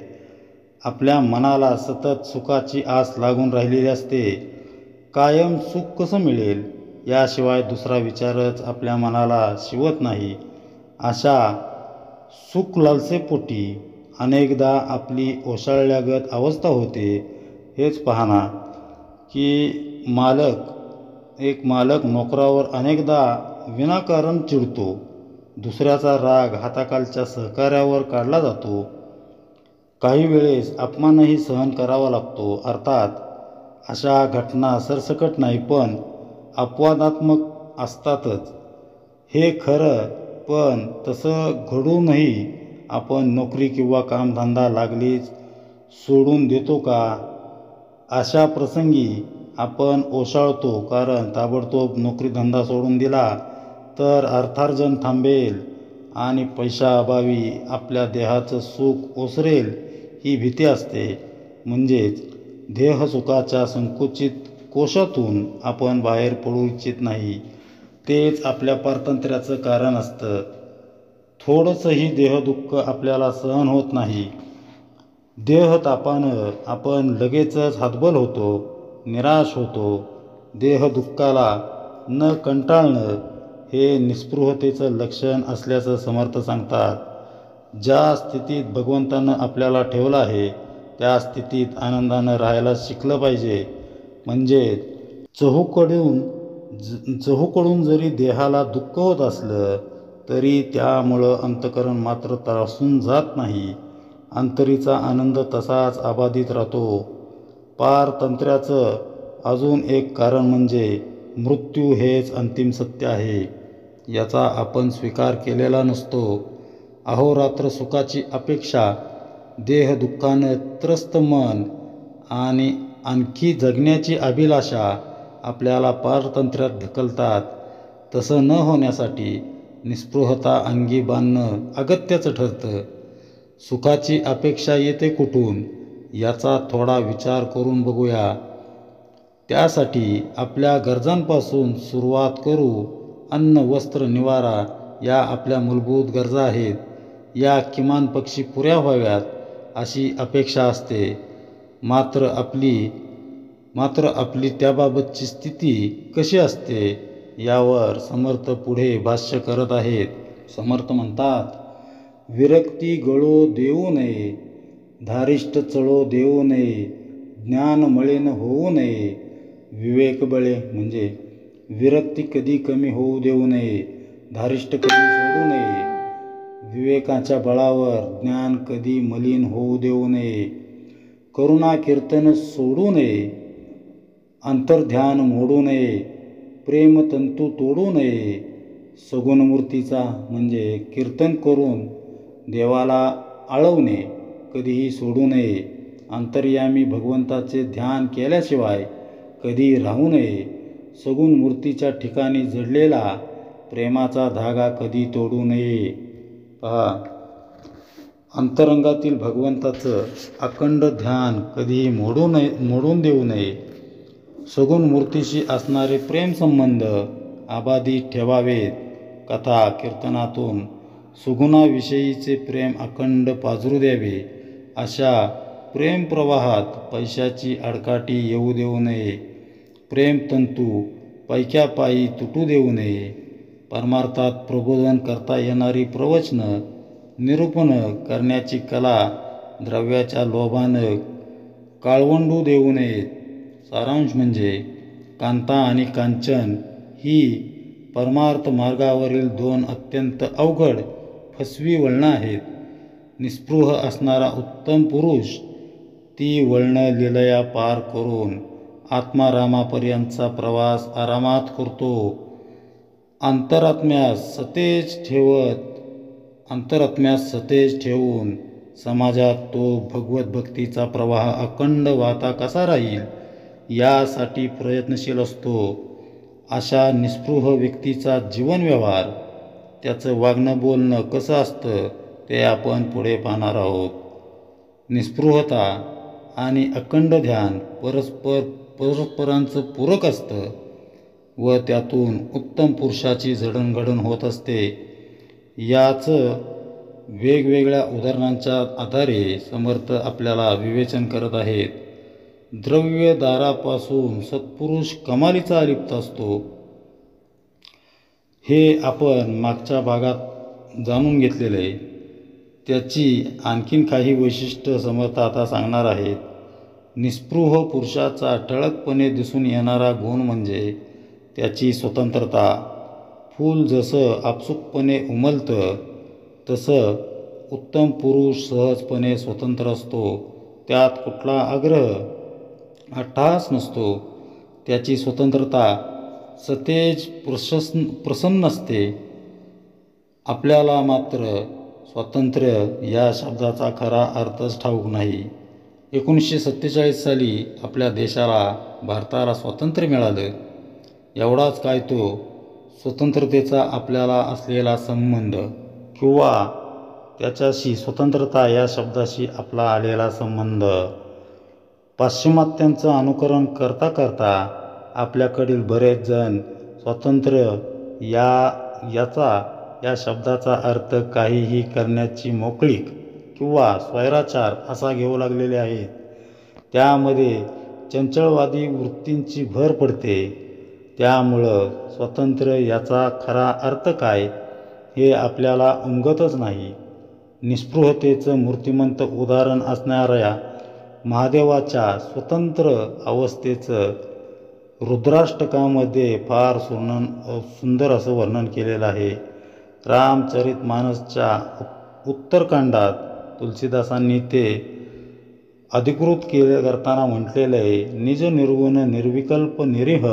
आपल्या मनाला सतत सुखाची आस लागून राहिलेली असते. कायम सुख कसं मिळेल याशिवाय दुसरा विचारच आपल्या मनाला शिवत नाही. अशा सुख लालसेपोटी अनेकदा आपली ओशाळल्यागत अवस्था होते. हेच पाहना की एक मालक नोकरावर अनेकदा विनाकारण चिडतो. दुसऱ्याचा राग हाताखालच्या सहकार्यावर काढला जातो. काही वेळेस अपमानही सहन करावा लागतो. अर्थात अशा घटना सरसकट नाही पण अपवादात्मक असतातच, हे खरं. पण तसं घडूनही आपण नोकरी किंवा कामधंदा लागलीच सोडून देतो का? अशा प्रसंगी आपण ओशाळतो, कारण ताबडतोब नोकरीधंदा सोडून दिला तर अर्थार्जन थांबेल आणि पैशाअभावी आपल्या देहाचं सुख ओसरेल ही भीती असते. म्हणजेच देहसुखाच्या संकुचित कोशातून आपण बाहेर पडू इच्छित नाही. तेच आपल्या पारतंत्र्याचं कारण असतं. थोडंसंही देहदुःख आपल्याला सहन होत नाही. देहतापानं आपण लगेचच हतबल होतो, निराश होतो. देहदुःखाला न कंटाळणं हे निस्पृहतेचं लक्षण असल्याचं समर्थ सांगतात. ज्या स्थितीत भगवंतानं आपल्याला ठेवलं आहे त्या स्थितीत आनंदानं राहायला शिकलं पाहिजे. म्हणजे चहूकडून जरी देहाला दुःख होत असलं तरी त्यामुळं अंतःकरण मात्र त्रासून जात नाही. अंतरीचा आनंद तसाच अबाधित राहतो. पारतंत्र्याचं अजून एक कारण म्हणजे मृत्यू हेच अंतिम सत्य आहे. याचा आपण स्वीकार केलेला नसतो. अहोरात्र सुखाची अपेक्षा, देहदुःखानं त्रस्त मन आणि आणखी जगण्याची अभिलाषा आपल्याला पारतंत्र्यात ढकलतात. तसं न होण्यासाठी निस्पृहता अंगी बांधणं अगत्याचं ठरतं. सुखाची अपेक्षा येते कुठून याचा थोडा विचार करून बघूया. त्यासाठी आपल्या गरजांपासून सुरुवात करू. अन्न, वस्त्र, निवारा या आपल्या मूलभूत गरजा आहेत. या किमान पक्षी पुऱ्या व्हाव्यात अशी अपेक्षा असते. मात्र आपली त्याबाबतची स्थिती कशी असते यावर समर्थ पुढे भाष्य करत आहेत. समर्थ म्हणतात, विरक्ती गळो देऊ नये, धारिष्ट चळो देऊ नये, ज्ञान मळीन होऊ नये, विवेक बळे. म्हणजे विरक्ती कधी कमी होऊ देऊ नये, धारिष्ट कधी सोडू नये, विवेकाच्या बळावर ज्ञान कधी मलिन होऊ देऊ नये, करुणा कीर्तन सोडू नये, अंतर्ध्यान मोडू नये, प्रेमतंतू तोडू नये, सगुण मूर्तीचा म्हणजे कीर्तन करून देवाला आळवणे कधीही सोडू नये, अंतर्यामी भगवंताचे ध्यान केल्याशिवाय कधी राहू नये, सगुण मूर्तीच्या ठिकाणी जडलेला प्रेमाचा धागा कधी तोडू नये. पहा, अंतरंगातील भगवंताचं अखंड ध्यान कधीही मोडून देऊ नये. सगुण मूर्तीशी असणारे प्रेमसंबंध अबाधित ठेवावेत. कथा कीर्तनातून सुगुणाविषयीचे प्रेम अखंड पाझरू द्यावे. अशा प्रेमप्रवाहात पैशाची आडकाठी येऊ देऊ नये. प्रेमतंतू पैक्यापायी तुटू देऊ नये. परमार्थात प्रबोधन करता येणारी प्रवचनं, निरूपणं करण्याची कला द्रव्याच्या लोभानं काळवंडू देऊ नयेत. सारांश म्हणजे कांता आणि कांचन ही परमार्थ मार्गावरील दोन अत्यंत अवघड फसवी वळणं आहेत. निस्पृह असणारा उत्तम पुरुष ती वळणं लीलया पार करून आत्मारामापर्यंतचा प्रवास आरामात करतो. अंतरात्म्यास सतेज ठेवून समाजात तो भगवत भक्तीचा प्रवाह अखंड वाहता कसा राहील यासाठी प्रयत्नशील असतो. अशा निस्पृह व्यक्तीचा जीवनव्यवहार, त्याचं वागणं बोलणं कसं असतं ते आपण पुढे पाहणार आहोत. निस्पृहता आणि अखंड ध्यान परस्परांचं पूरक असतं व त्यातून उत्तम पुरुषाची जडणघडण होत असते. याचं वेगवेगळ्या उदाहरणांच्या आधारे समर्थ आपल्याला विवेचन करत आहेत. द्रव्यदारापासून सत्पुरुष कमालीचा अलिप्त असतो. हे आपण मागच्या भागात जाणून घेतलेलं आहे. त्याची आणखीन काही वैशिष्ट्य समर्थ आता सांगणार आहेत. निस्पृह पुरुषाचा ठळकपणे दिसून येणारा गुण म्हणजे त्याची स्वतंत्रता. फूल जसं आपसुकपणे उमलतं तसं उत्तम पुरुष सहजपणे स्वतंत्र असतो. त्यात कुठला आग्रह, अट्टहास नसतो. त्याची स्वतंत्रता सतेज प्रसन्न असते. आपल्याला मात्र स्वातंत्र्य या शब्दाचा खरा अर्थच ठाऊक नाही. 1947 साली आपल्या देशाला, भारताला स्वातंत्र्य मिळालं. एवढाच काय तो स्वतंत्रतेचा आपल्याला असलेला संबंध किंवा त्याच्याशी स्वतंत्रता या शब्दाशी आपला आलेला संबंध. पाश्चिमात्यांचं अनुकरण करता करता आपल्याकडील बरेच जण स्वातंत्र्य या शब्दाचा अर्थ काहीही करण्याची मोकळीक किंवा स्वैराचार असा घेऊ लागलेले आहेत. त्यामध्ये चंचलवादी वृत्तींची भर पडते. त्यामुळं स्वातंत्र्य याचा खरा अर्थ काय हे आपल्याला उमगतच नाही. निस्पृहतेचं मूर्तिमंत उदाहरण असणाऱ्या महादेवाच्या स्वतंत्र अवस्थेचं रुद्राष्टकामध्ये फार सुंदर असं वर्णन केलेलं आहे. रामचरितमानसच्या उत्तरकांडात तुलसीदासांनी ते अधिकृत करताना म्हटलेलं आहे, निज निर्गुण निर्विकल्प निरीह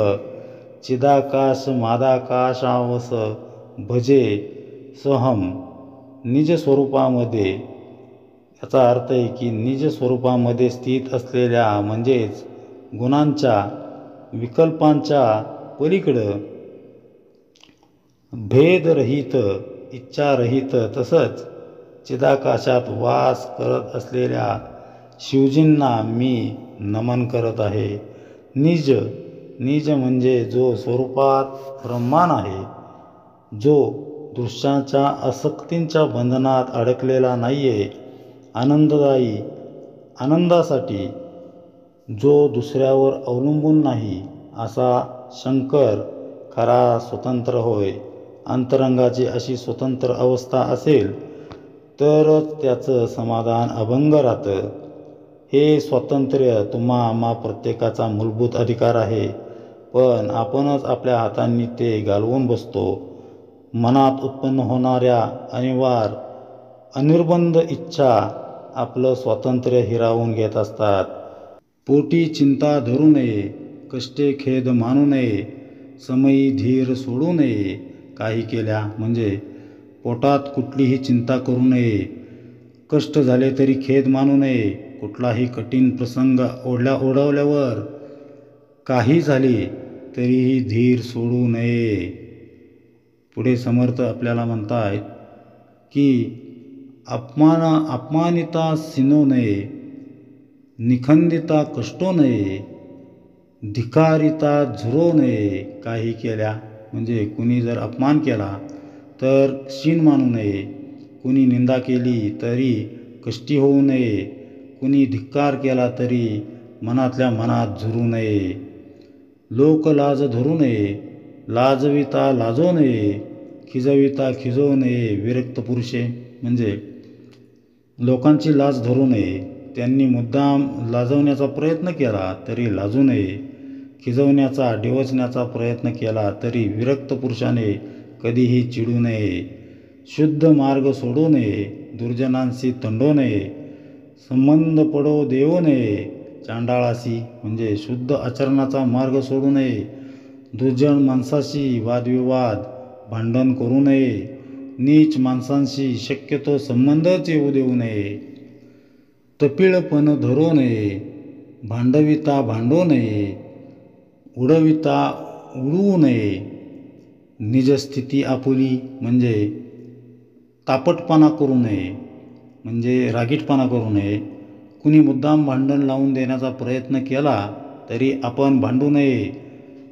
चिदाकाश मादाकाशावस भजे सहम. निज स्वरूपामध्ये याचा अर्थ आहे की निज स्वरूपामध्ये स्थित असलेल्या म्हणजेच गुणांच्या विकल्पांच्या पलीकडं भेदरहित इच्छारहित तसंच चिदाकाशात वास करत असलेल्या शिवजींना मी नमन करत आहे. निज म्हणजे जो स्वरूपात ब्रह्मान आहे, जो दृश्याच्या आसक्तींच्या बंधनात अडकलेला नाही आहे, आनंदासाठी जो दुसऱ्यावर अवलंबून नाही असा शंकर खरा स्वतंत्र होय. अंतरंगाची अशी स्वतंत्र अवस्था असेल तरच त्याचं समाधान अभंग राहतं. हे स्वातंत्र्य आम्हा प्रत्येकाचा मूलभूत अधिकार आहे, पण आपणच आपल्या हातांनी ते घालवून बसतो. मनात उत्पन्न होणाऱ्या अनिर्बंध इच्छा आपलं स्वातंत्र्य हिरावून घेत असतात. पोटी चिंता धरू नये, कष्टे खेद मानू नये, समयी धीर सोडू नये. काही केल्या म्हणजे पोटात कुठलीही चिंता करू नये, कष्ट झाले तरी खेद मानू नये, कुठलाही कठीण प्रसंग ओढवल्यावर काही झाले तरीही धीर सोडू नये. पुढे समर्थ आपल्याला म्हणतायत की अपमानिता सिनो नये, निखंदिता कष्टो नये, धिकारिता झुरो नये. काही केल्या म्हणजे कुणी जर अपमान केला तर शीन मानू नये, कुणी निंदा केली तरी कष्टी होऊ नये, कुणी धिक्कार केला तरी मनातल्या मनात झुरू नये. लोकलाज धरू नये, लाजविता लाजो नये, खिजविता खिजवू नये. विरक्त पुरुषे म्हणजे लोकांची लाज धरू नये, त्यांनी मुद्दाम लाजवण्याचा प्रयत्न केला तरी लाजू नये, खिजवण्याचा डिवचण्याचा प्रयत्न केला तरी विरक्त पुरुषाने कधीही चिडू नये. शुद्ध मार्ग सोडू नये, दुर्जनांशी तंडू नये, संबंध पडो देऊ नये. चांडाळाशी म्हणजे शुद्ध आचरणाचा मार्ग सोडू नये, दुर्जन माणसाशी वादविवाद भांडण करू नये, नीच माणसांशी शक्यतो संबंधच येऊ देऊ नये, तपिळपण धरू नये, भांडविता भांडू नये, उडविता उडवू नये. निजस्थिती आपुली म्हणजे तापटपणा करू नये, म्हणजे रागीटपणा करू नये. कुणी मुद्दाम भांडण लावून देण्याचा प्रयत्न केला तरी आपण भांडू नये.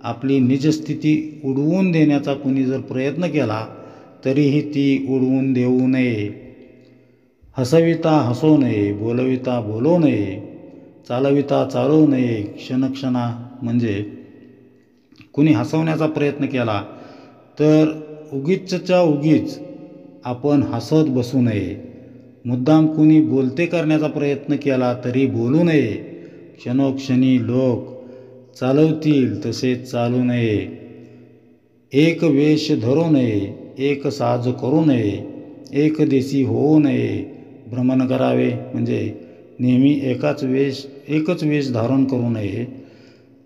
आपली निजस्थिती उडवून देण्याचा कुणी जर प्रयत्न केला तरीही ती उडवून देऊ नये. हसविता हसू नये, बोलविता बोलू नये, चालविता चालवू नये. क्षणक्षणा म्हणजे कुणी हसवण्याचा प्रयत्न केला तर उगीचच्या उगीच आपण हसत बसू नये. मुद्दाम कुणी बोलते करण्याचा प्रयत्न केला तरी बोलू नये. क्षणोक्षणी लोक चालवतील तसे चालू नये. एक वेश धरू नये, एक साज करू नये, एक देशी होऊ नये. भ्रमण करावे म्हणजे नेहमी एकच वेश धारण करू नये.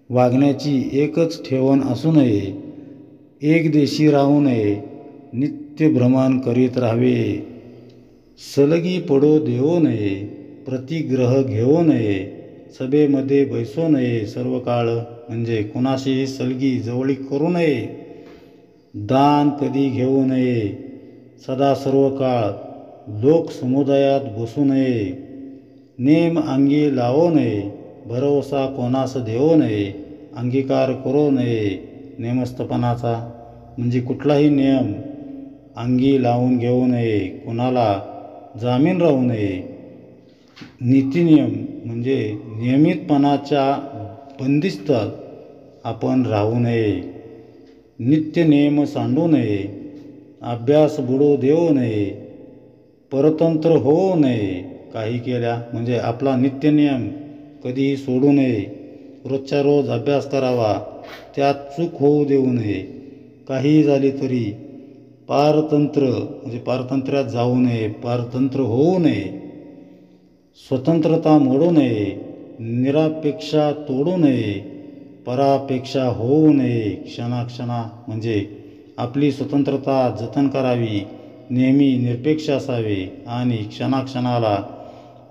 वागण्याची एकच ठेवण असू नये. एक देशी राहू नये, नित्य भ्रमण करीत राहावे. सलगी पडो देऊ नये, प्रतिग्रह घेऊ नये, सभेमध्ये बैसू नये. सर्व काळ म्हणजे कुणाशीही सलगी जवळीक करू नये. दान कधी घेऊ नये, सदा सर्व काळ लोकसमुदायात बसू नये, नेम अंगी लावू नये, भरवसा कोणास देऊ नये, अंगीकार करू नये नेमस्थपणाचा, म्हणजे कुठलाही नियम अंगी लावून घेऊ नये, कुणाला जामीन राहू नये. नीतिनियम म्हणजे नियमितपणाच्या बंदिस्त आपण राहू नये, नित्य नियम सांडू नये, अभ्यास बुडू देऊ नये, परतंत्र होऊ नये. काही केल्या म्हणजे आपला नित्यनियम कधीही सोडू नये, रोजच्या रोज अभ्यास करावा, त्यात चूक होऊ देऊ नये. काहीही झाली तरी पारतंत्र्य म्हणजे पारतंत्र्यात जाऊ नये, पारतंत्र्य होऊ नये, स्वतंत्रता मोडू नये, निरापेक्षा तोडू नये, परापेक्षा होऊ नये. क्षणाक्षणा म्हणजे आपली स्वतंत्रता जतन करावी, नेहमी निरपेक्ष असावे आणि क्षणाक्षणाला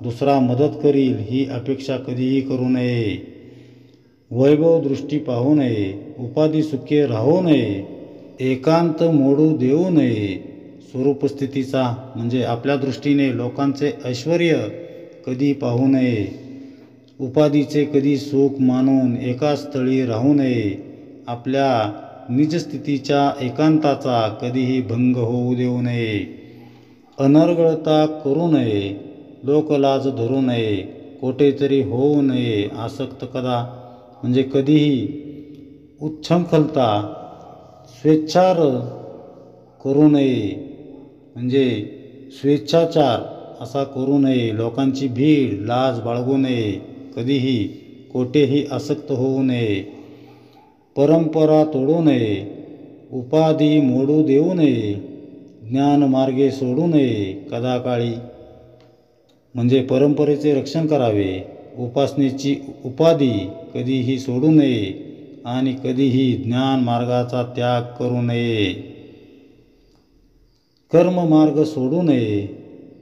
दुसरा मदत करील ही अपेक्षा कधीही करू नये. वैभव दृष्टी पाहू नये, उपाधी सुखे राहू नये, एकांत मोडू देऊ नये. स्वरूपस्थितीचा म्हणजे आपल्या दृष्टीने लोकांचे ऐश्वर्य कधी पाहू नये, उपाधीचे कधी सुख मानून एकाच स्थळी राहू नये, आपल्या निजस्थितीच्या एकांताचा कधीही भंग होऊ देऊ नये, अनर्गळता करू नये, लोकलाज धरू नये, कोठेतरी होऊ नये आसक्त कदा म्हणजे कधीही उच्छृंखलता, स्वेच्छार करू नये म्हणजे स्वेच्छाचार असा करू नये, लोकांची भीड लाज बाळगू नये, कधीही कोठेही आसक्त होऊ नये, परंपरा तोडू नये, उपाधी मोडू देऊ नये, ज्ञानमार्गे सोडू नये कदाकाळी म्हणजे परंपरेचे रक्षण करावे, उपासनेची उपाधी कधीही सोडू नये आणि कधीही ज्ञान मार्गाचा त्याग करू नये, कर्म मार्ग सोडू नये,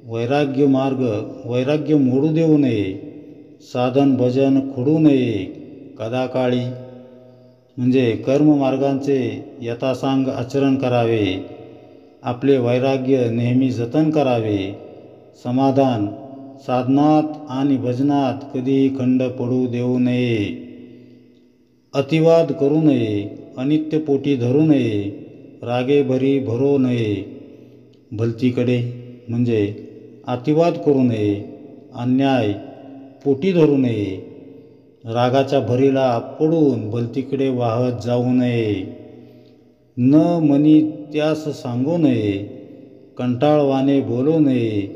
वैराग्य मोडू देऊ नये, साधन भजन खोडू नये कदाकाळी म्हणजे कर्ममार्गांचे यथासांग आचरण करावे, आपले वैराग्य नेहमी जतन करावे, समाधान साधनात आणि भजनात कधीही खंड पडू देऊ नये, अतिवाद करू नये, अनित्य पोटी धरू नये, रागेभरी भरू नये, भलतीकडे म्हणजे अतिवाद करू नये, अन्याय पोटी धरू नये, रागाच्या भरीला पडून भलतीकडे वाहत जाऊ नये, न मनी त्यास सांगू नये, कंटाळवाने बोलू नये,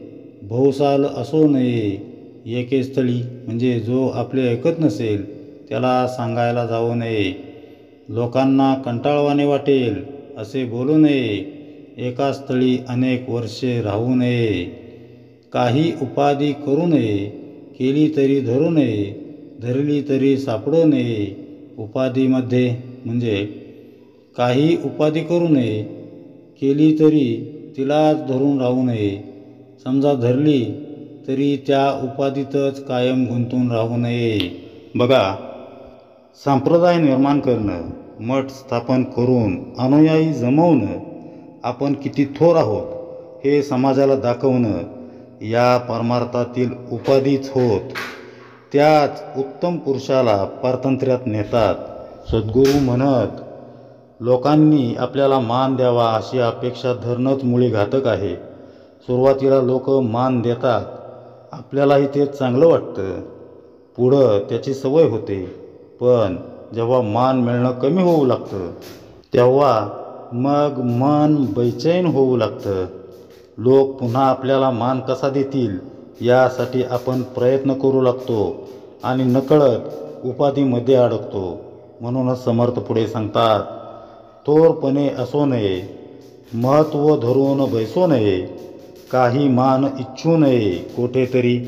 भोवसाल असू नये, एके स्थळी म्हणजे जो आपले ऐकत नसेल त्याला सांगायला जाऊ नये, लोकांना कंटाळवाने वाटेल असे बोलू नये, एका स्थळी अनेक वर्षे राहू नये, काही उपाधी करू नये, केली तरी धरू नये, धरली तरी सापडू नये. उपाधीमध्ये म्हणजे काही उपाधी करू नये, केली तरी तिलाच धरून राहू नये, समजा धरली तरी त्या उपाधीतच कायम गुंतून राहू नये. बघा, संप्रदाय निर्माण करणं, मठ स्थापन करून अनुयायी जमवणं, आपण किती थोर आहोत हे समाजाला दाखवणं या परमार्थातील उपाधीच होत. त्याच उत्तम पुरुषाला पारतंत्र्यात नेतात. सद्गुरू म्हणत, लोकांनी आपल्याला मान द्यावा अशी अपेक्षा धरणंच मुळी घातक आहे. सुरुवातीला लोक मान देतात, आपल्यालाही ते चांगलं वाटतं, पुढं त्याची सवय होते. पण जेव्हा मान मिळणं कमी होऊ लागतं तेव्हा मग मन बेचैन होऊ लागतं. लोक पुन्हा आपल्याला मान कसा देतील यासाठी आपण प्रयत्न करू लागतो आणि नकळत उपाधीमध्ये अडकतो. म्हणूनच समर्थ पुढे सांगतात, थोरपणे असो नये, महत्त्व धरून बैसू नये, काही मान इच्छू नये कोठेतरी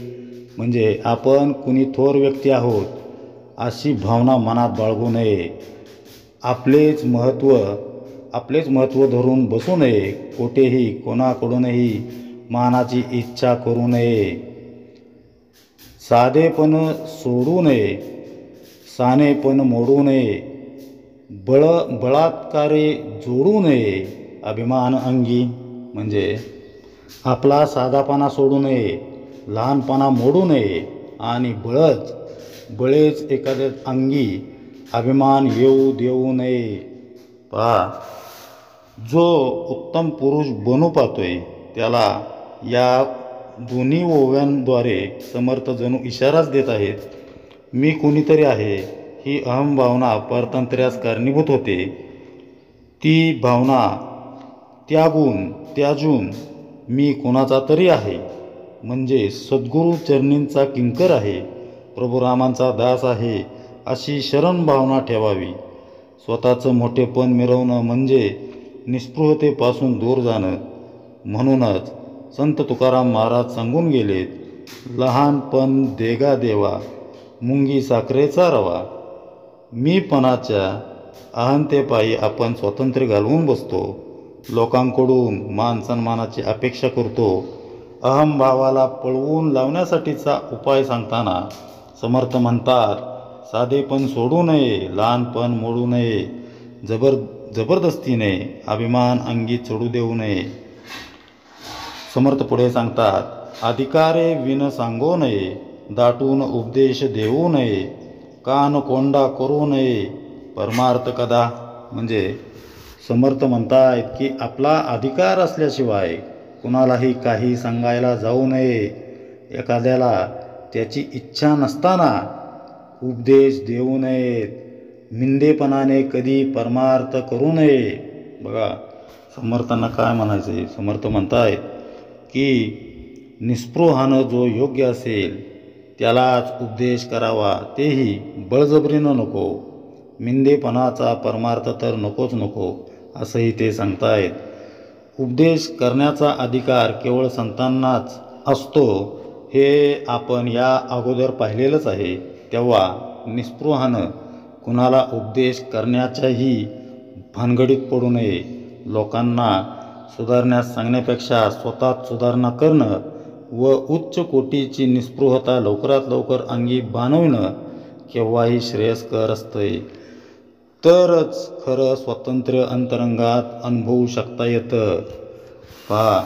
म्हणजे आपण कुणी थोर व्यक्ती आहोत अशी भावना मनात बाळगू नये. आपलेच महत्त्व धरून बसू नये, कोठेही कोणाकडूनही मानाची इच्छा करू नये. साधेपण सोडू नये, सानेपण मोडू नये, बळात्कारे जोडू नये, अभिमान अंगी म्हणजे आपला साधापणा सोडू नये, लहानपणा मोडू नये आणि बळेच एखाद्या अंगी अभिमान येऊ देऊ नये. पहा, जो उत्तम पुरुष बनू पाहतोय त्याला या दोन्ही ओव्यांद्वारे समर्थ जणू इशाराच देत आहेत. मी कोणीतरी आहे ही अहमभावना परतंत्र्यास कारणीभूत होते. ती भावना त्याजून मी कोणाचा तरी आहे, म्हणजे सद्गुरू चरणींचा किंकर आहे, प्रभू रामांचा दास आहे, अशी शरण भावना ठेवावी. स्वतःचं मोठेपण मिरवणं म्हणजे निस्पृहतेपासून दूर जाणं. म्हणूनच संत तुकाराम महाराज सांगून गेलेत, लहानपण देगा देवा, मुंगी साखरेचा रवा. मीपणाच्या अहंतेपायी आपण स्वातंत्र्य घालवून बसतो. लोकांकडून मान सन्मानाची अपेक्षा करतो. अहमभावाला पळवून लावण्यासाठीचा उपाय सांगताना समर्थ म्हणतात, साधेपण सोडू नये, लहानपण मोडू नये, जबरदस्तीने अभिमान अंगी चढू देऊ नये. समर्थ पुढे सांगतात, अधिकारे विन सांगू नये, दाटून उपदेश देऊ नये, कान कोंडा करू नये, परमार्थ कदा. म्हणजे समर्थ म्हणतायत की आपला अधिकार असल्याशिवाय कुणालाही काही सांगायला जाऊ नये. एखाद्याला त्याची इच्छा नसताना उपदेश देऊ नयेत. मिंदेपणाने कधी परमार्थ करू नये. बघा, समर्थांना काय म्हणायचं आहे. समर्थ म्हणतायत की निस्पृहानं जो योग्य असेल त्यालाच उपदेश करावा, तेही बळजबरीनं नको. मिंदेपणाचा परमार्थ तर नको असंही ते सांगतायत. उपदेश करण्याचा अधिकार केवळ संतांनाच असतो हे आपण या अगोदर पाहिलेलंच आहे. तेव्हा निस्पृहानं कुणाला उपदेश करण्याच्याही भानगडीत पडू नये. लोकांना सुधारण्यास सांगण्यापेक्षा स्वतःच सुधारणा करणं व उच्च कोटीची निस्पृहता लवकरात लवकर अंगी बाणवणं केव्हाही श्रेयस्कर असतंय. तरच खरं स्वातंत्र्य अंतरंगात अनुभवू शकता येतं. पहा,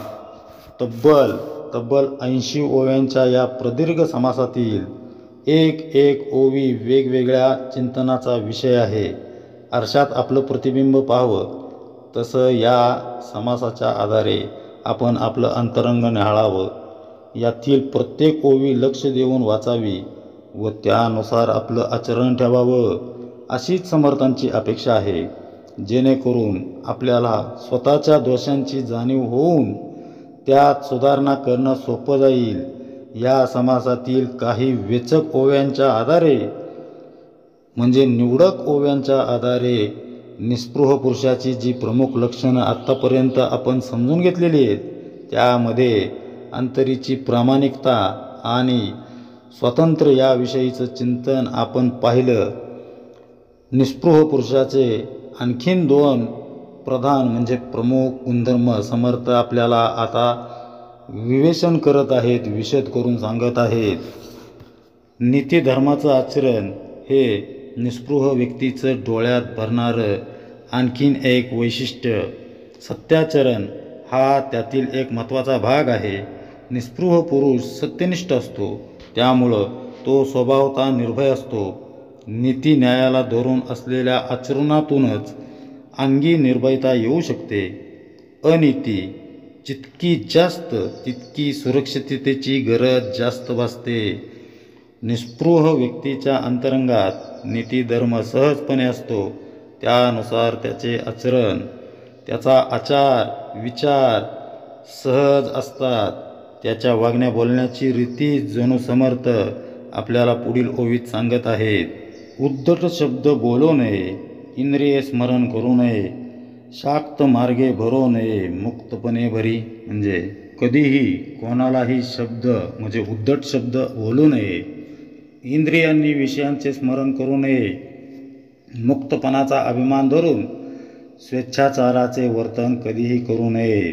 तब्बल 80 ओव्यांच्या या प्रदीर्घ समासातील एक ओवी वेगवेगळ्या चिंतनाचा विषय आहे. आरशात आपलं प्रतिबिंब पाहावं, तसं या समासाच्या आधारे आपण आपलं अंतरंग न्याहाळावं. यातील प्रत्येक ओवी लक्ष देऊन वाचावी व त्यानुसार आपलं आचरण ठेवावं, अशीच समर्थांची अपेक्षा आहे. जेणेकरून आपल्याला स्वतःच्या दोषांची जाणीव होऊन त्यात सुधारणा करणं सोपं जाईल. या समासातील काही वेचक ओव्यांच्या आधारे म्हणजे निवडक ओव्यांच्या आधारे निस्पृह पुरुषाची जी प्रमुख लक्षणं आत्तापर्यंत आपण समजून घेतलेली आहेत, त्यामध्ये अंतरीची प्रामाणिकता आणि स्वातंत्र्य याविषयीचं चिंतन आपण पाहिलं. निस्पृह पुरुषाचे आणखीन 2 प्रधान म्हणजे प्रमुख गुणधर्म समर्थ आपल्याला आता विवेचन करत आहेत, विशद करून सांगत आहेत. नीतिधर्माचं आचरण हे निस्पृह व्यक्तीचं डोळ्यात भरणारं आणखीन एक वैशिष्ट्य. सत्याचरण हा त्यातील एक महत्त्वाचा भाग आहे. निस्पृह पुरुष सत्यनिष्ठ असतो, त्यामुळं तो स्वभावतः निर्भय असतो. नीती न्यायाला धरून असलेल्या आचरणातूनच अंगी निर्भयता येऊ शकते. अनीती जितकी जास्त तितकी सुरक्षिततेची गरज जास्त भासते. निस्पृह व्यक्तीच्या अंतरंगात नीतिधर्म सहजपणे असतो. त्यानुसार त्याचे आचरण, त्याचा आचार विचार सहज असतात. त्याच्या वागण्या बोलण्याची रीती जणू समर्थ आपल्याला पुढील ओवीत सांगत आहेत. उद्धट शब्द बोलू नये, इंद्रिय स्मरण करू नये, शाक्त मार्गे भरो नये, मुक्तपणे भरी. म्हणजे कधीही कोणालाही शब्द म्हणजे उद्धट शब्द बोलू नये, इंद्रियांनी विषयांचे स्मरण करू नये, मुक्तपणाचा अभिमान धरून स्वेच्छाचाराचे वर्तन कधीही करू नये.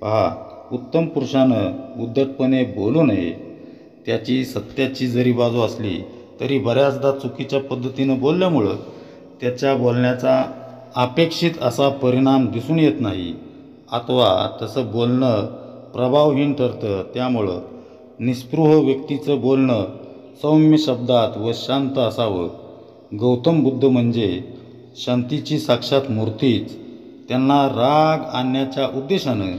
पहा, उत्तम पुरुषानं उद्धटपणे बोलू नये. त्याची सत्याची जरी बाजू असली तरी बऱ्याचदा चुकीच्या पद्धतीनं बोलल्यामुळं त्याच्या बोलण्याचा अपेक्षित असा परिणाम दिसून येत नाही. अथवा तसं बोलणं प्रभावहीन ठरतं. त्यामुळं निस्पृह व्यक्तीचं बोलणं सौम्य शब्दात व शांत असावं. गौतम बुद्ध म्हणजे शांतीची साक्षात मूर्तीच. त्यांना राग आणण्याच्या उद्देशानं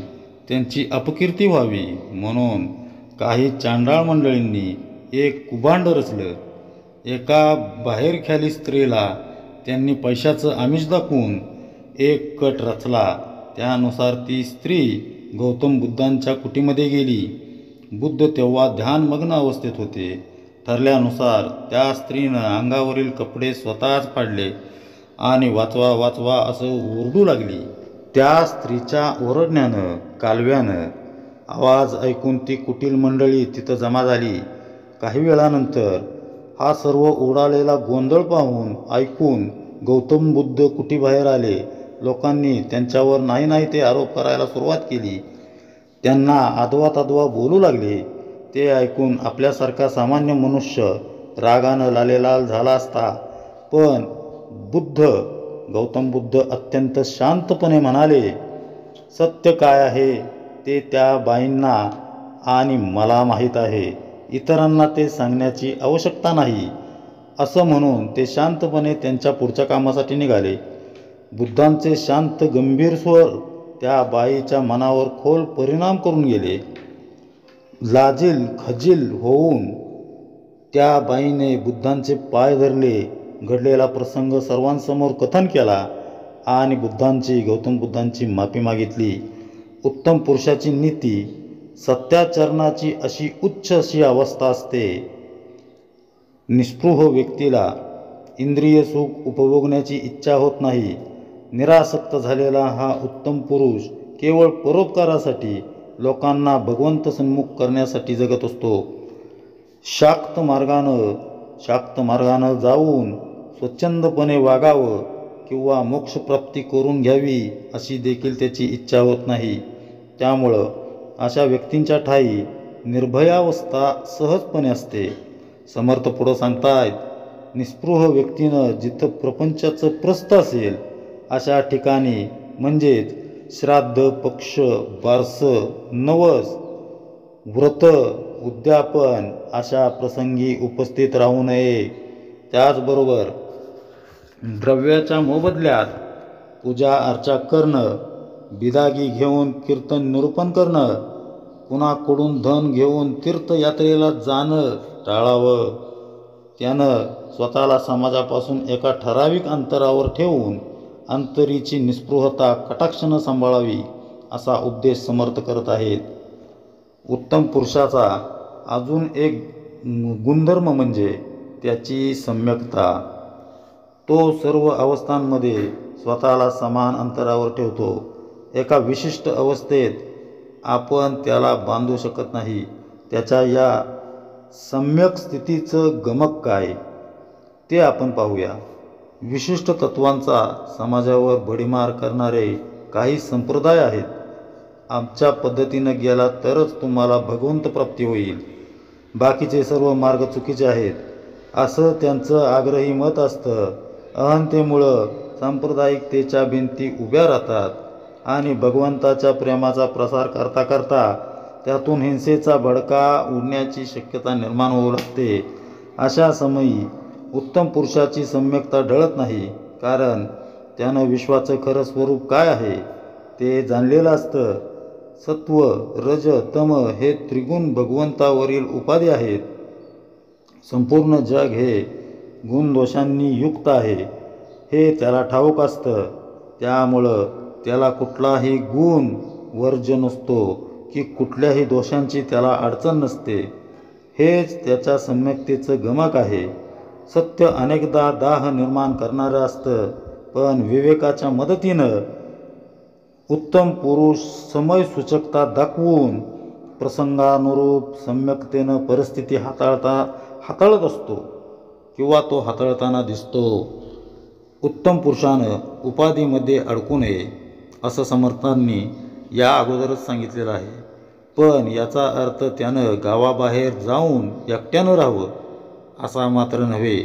त्यांची अपकीर्ती व्हावी म्हणून काही चांडाळ मंडळींनी एक कुभांड रचलं. एका बाहेरख्याली स्त्रीला त्यांनी पैशाचं आमिष दाखवून एक कट रचला. त्यानुसार ती स्त्री गौतम बुद्धांच्या कुटीमध्ये गेली. बुद्ध तेव्हा ध्यानमग्न अवस्थेत होते. ठरल्यानुसार त्या स्त्रीनं अंगावरील कपडे स्वतःच फाडले आणि वाचवा वाचवा असं ओरडू लागली. त्या स्त्रीच्या ओरडण्यानं कालव्यानं आवाज ऐकून ती कुटील मंडळी तिथं जमा झाली. काही वेळानंतर हा सर्व उडालेला गोंधळ पाहून ऐकून गौतम बुद्ध कुटीबाहेर आले. लोकांनी त्यांच्यावर नाही ते आरोप करायला सुरुवात केली. त्यांना अदवा बोलू लागले. ते ऐकून आपल्यासारखा सामान्य मनुष्य रागानं लालेलाल झाला असता. पण गौतम बुद्ध अत्यंत शांतपणे म्हणाले, सत्य काय आहे ते त्या बाईंना आणि मला माहीत आहे. इतरांना ते सांगण्याची आवश्यकता नाही. असं म्हणून ते शांतपणे त्यांच्या पुढच्या कामासाठी निघाले. बुद्धांचे शांत गंभीर स्वर त्या बाईच्या मनावर खोल परिणाम करून गेले. लाजील खजील होऊन त्या बाईने बुद्धांचे पाय धरले. घडलेला प्रसंग सर्वांसमोर कथन केला आणि गौतम बुद्धांची माफी मागितली. उत्तम पुरुषाची नीती सत्याचरणाची उच्च अशी अवस्था असते. निस्पृह व्यक्तीला इंद्रिय सुख उपभोगण्याची इच्छा होत नाही. निरासक्त झालेला हा उत्तम पुरुष केवळ परोपकारासाठी लोकांना भगवंत सन्मुख करण्यासाठी जगत असतो. शाक्त मार्गानं जाऊन स्वच्छंदपणे वागावं किंवा मोक्षप्राप्ती करून घ्यावी अशी देखील त्याची इच्छा होत नाही. त्यामुळं अशा व्यक्तींच्या ठायी निर्भयावस्था सहजपणे असते. समर्थ पुढं सांगतायत, निस्पृह व्यक्तीनं जिथं प्रपंचाचं प्रस्थ असेल अशा ठिकाणी म्हणजेच श्राद्ध, पक्ष, बारसं, नवस, व्रत, उद्यापन अशा प्रसंगी उपस्थित राहू नये. त्याचबरोबर द्रव्याच्या मोबदल्यात पूजा अर्चा करणं, बिदागी घेऊन कीर्तन निरूपण करणं, कुणाकडून धन घेऊन तीर्थयात्रेला जाणं टाळावं. त्यानं स्वतःला समाजापासून एका ठराविक अंतरावर ठेवून अंतरीची निस्पृहता कटाक्षानं सांभाळावी असा उद्देश समर्थ करत आहेत. उत्तम पुरुषाचा अजून एक गुणधर्म म्हणजे त्याची सम्यकता. तो सर्व अवस्थांमध्ये स्वतःला समान अंतरावर ठेवतो. एका विशिष्ट अवस्थेत आपण त्याला बांधू शकत नाही. त्याच्या या सम्यक स्थितीचं गमक काय ते आपण पाहूया. विशिष्ट तत्वांचा समाजावर भडीमार करणारे काही संप्रदाय आहेत. आमच्या पद्धतीनं गेला तरच तुम्हाला भगवंत प्राप्ती होईल, बाकीचे सर्व मार्ग चुकीचे आहेत असं त्यांचं आग्रही मत असतं. अहंतेमुळं सांप्रदायिकतेच्या भिंती उभ्या राहतात आणि भगवंताच्या प्रेमाचा प्रसार करता करता त्यातून हिंसेचा भडका उडण्याची शक्यता निर्माण होऊ लागते. अशा समयी उत्तम पुरुषाची सम्यकता ढळत नाही, कारण त्यानं विश्वाचं खरं स्वरूप काय आहे ते जाणलेलं असतं. सत्व, रज, तम हे त्रिगुण भगवंतावरील उपाधी आहेत. संपूर्ण जग हे गुणदोषांनी युक्त आहे हे त्याला ठाऊक असतं. त्यामुळं त्याला कुठलाही गुण वर्ज्य नसतो की कुठल्याही दोषांची त्याला अडचण नसते. हेच त्याच्या सम्यकतेचं गमक आहे. सत्य अनेकदा दाह निर्माण करणारं असतं, पण विवेकाच्या मदतीनं उत्तम पुरुष समयसूचकता दाखवून प्रसंगानुरूप सम्यकतेनं परिस्थिती हाताळत असतो किंवा तो हाताळताना दिसतो. उत्तम पुरुषानं उपाधीमध्ये अडकू नये असं समर्थांनी या अगोदरच सांगितलेलं आहे. पण याचा अर्थ त्यानं गावाबाहेर जाऊन एकट्यानं राहावं असा मात्र नव्हे.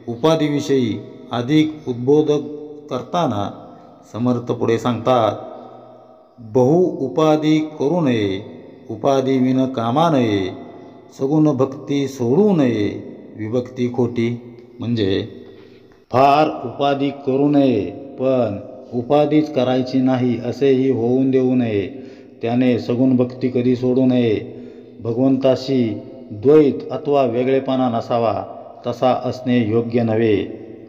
उपाधीविषयी अधिक उद्बोधक करताना समर्थ पुढे सांगतात, बहु उपाधी करू नये, उपाधी विन कामा नये, सगुण भक्ती सोडू नये, विभक्ती खोटी. म्हणजे फार उपाधी करू नये पण उपाधीच करायची नाही असेही होऊन देऊ नये. त्याने सगुण भक्ती कधी सोडू नये. भगवंताशी द्वैत अथवा वेगळेपणा नसावा, तसा असणे योग्य नव्हे.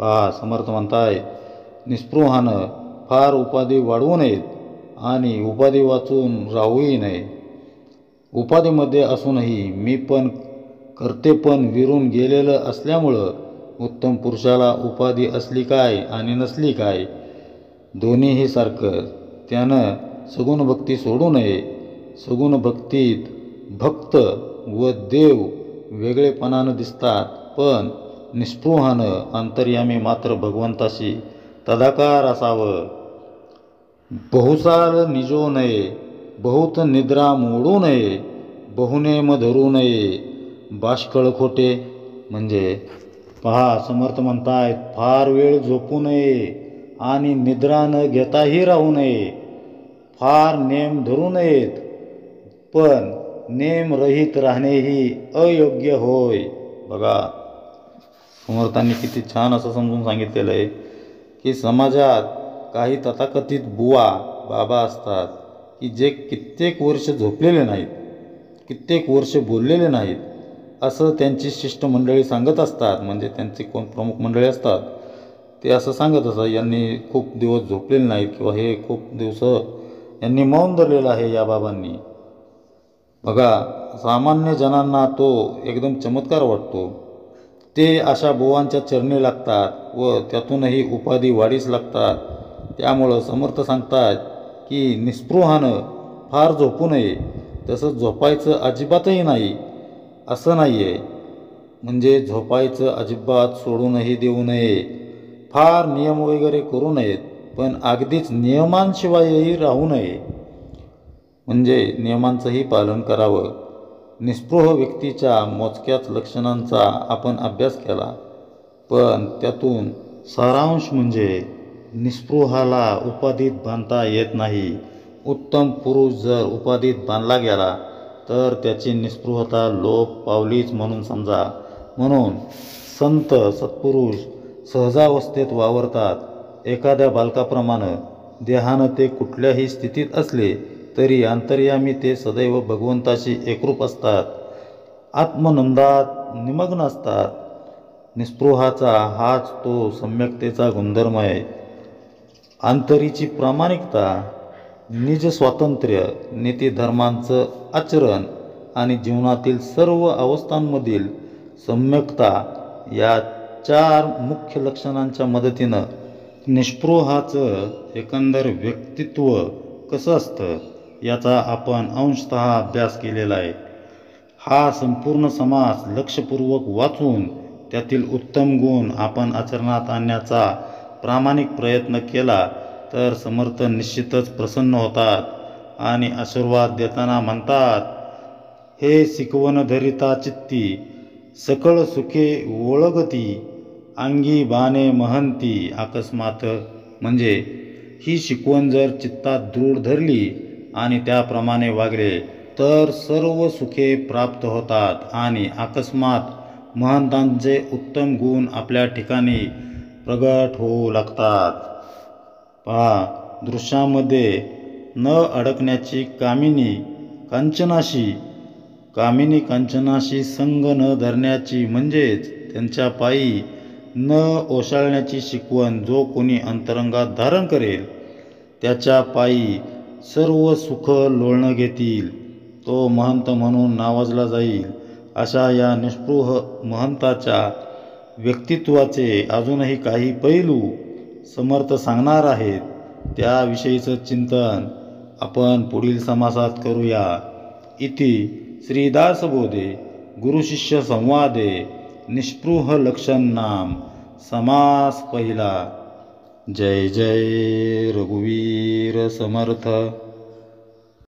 पहा, समर्थ म्हणताय, निस्पृहानं फार उपाधी वाढवू नयेत आणि उपाधी वाचून राहूही नये. उपाधीमध्ये असूनही मी पण करते पण विरून गेलेलं असल्यामुळं उत्तम पुरुषाला उपाधी असली काय आणि नसली काय दोन्हीही सारखं. त्यानं सगुण भक्ती सोडू नये. सगुण भक्तीत भक्त व देव वेगळेपणानं दिसतात, पण निस्पृहानं अंतर्यामी मात्र भगवंताशी तदाकार असावं. बहुसाल निजो नये, बहुत निद्रा मोडू नये, बहुनेम धरू नये, बाष्कळ खोटे. म्हणजे पहा, समर्थ म्हणतायत, फार वेळ झोपू नये आणि निद्रा न घेताही राहू नये. फार नेम धरू नयेत, पण नेमरहित राहणेही अयोग्य होय. बघा, समर्थांनी किती छान असं समजून सांगितलेलं आहे की समाजात काही तथाकथित बुवा बाबा असतात की जे कित्येक वर्ष झोपलेले नाहीत, कित्येक वर्ष बोललेले नाहीत, असं त्यांची शिष्टमंडळी सांगत असतात. म्हणजे त्यांचे कोण प्रमुख मंडळी असतात ते असं सांगत असतात, यांनी खूप दिवस झोपलेले नाहीत किंवा हे खूप दिवस यांनी मौन धरलेलं आहे या बाबांनी. बघा, सामान्य जनांना तो एकदम चमत्कार वाटतो. ते अशा बुवांच्या चरणी लागतात व त्यातूनही उपाधी वाढीस लागतात. त्यामुळं समर्थ सांगतात की निस्पृहानं फार झोपू नये. तसं झोपायचं अजिबातही नाही असं नाही आहे. म्हणजे झोपायचं अजिबात सोडूनही देऊ नये. फार नियम वगैरे करू नयेत, पण अगदीच नियमांशिवायही राहू नये. म्हणजे नियमांचंही पालन करावं. निस्पृह व्यक्तीच्या मोजक्याच लक्षणांचा आपण अभ्यास केला, पण त्यातून सारांश म्हणजे निस्पृहाला उपाधीत बांधता येत नाही. उत्तम पुरुष जर उपाधीत बांधला गेला तर त्याची निस्पृहता लोप पावलीच म्हणून समजा. म्हणून संत सत्पुरुष सहजावस्थेत वावरतात. एखाद्या बालकाप्रमाणे देहानं ते कुठल्याही स्थितीत असले तरी अंतर्यामी ते सदैव भगवंताशी एकरूप असतात, आत्मनंदात निमग्न असतात. निस्पृहाचा हाच तो सम्यक्तेचा गुणधर्म आहे. अंतरीची प्रामाणिकता, निज स्वातंत्र्य, नीतिधर्मांचं आचरण आणि जीवनातील सर्व अवस्थांमधील सम्यकता या 4 मुख्य लक्षणांच्या मदतीनं निस्पृहाचं एकंदर व्यक्तित्व कसं असतं याचा आपण अंशतः अभ्यास केलेला आहे. हा संपूर्ण समास लक्षपूर्वक वाचून त्यातील उत्तम गुण आपण आचरणात आणण्याचा प्रामाणिक प्रयत्न केला तर समर्थ निश्चितच प्रसन्न होतात आणि आशीर्वाद देताना म्हणतात, हे शिकवण धरिता चित्ती, सकळ सुखे ओळगती, अंगी बाणे महंती अकस्मात. म्हणजे ही शिकवण जर चित्तात दृढ धरली आणि त्याप्रमाणे वागले तर सर्व सुखे प्राप्त होतात आणि अकस्मात महंतांचे उत्तम गुण आपल्या ठिकाणी प्रगट होऊ लागतात. पहा, दृश्यामध्ये न अडकण्याची कामिनी कांचनाशी संग न धरण्याची म्हणजेच त्यांच्या पायी न ओशाळण्याची शिकवण जो कोणी अंतरंगात धारण करेल त्याच्या पायी सर्व सुख लोळणं घेतील, तो महंत म्हणून नावाजला जाईल. अशा या निस्पृह महंताच्या व्यक्तित्वाचे अजूनही काही पैलू समर्थ सांगणार आहेत. त्याविषयीचं चिंतन आपण पुढील समासात करूया. इति श्रीदासबोधे गुरुशिष्य संवादे निस्पृह लक्षण नाम समास पहिला. जय जय रघुवीर समर्थ.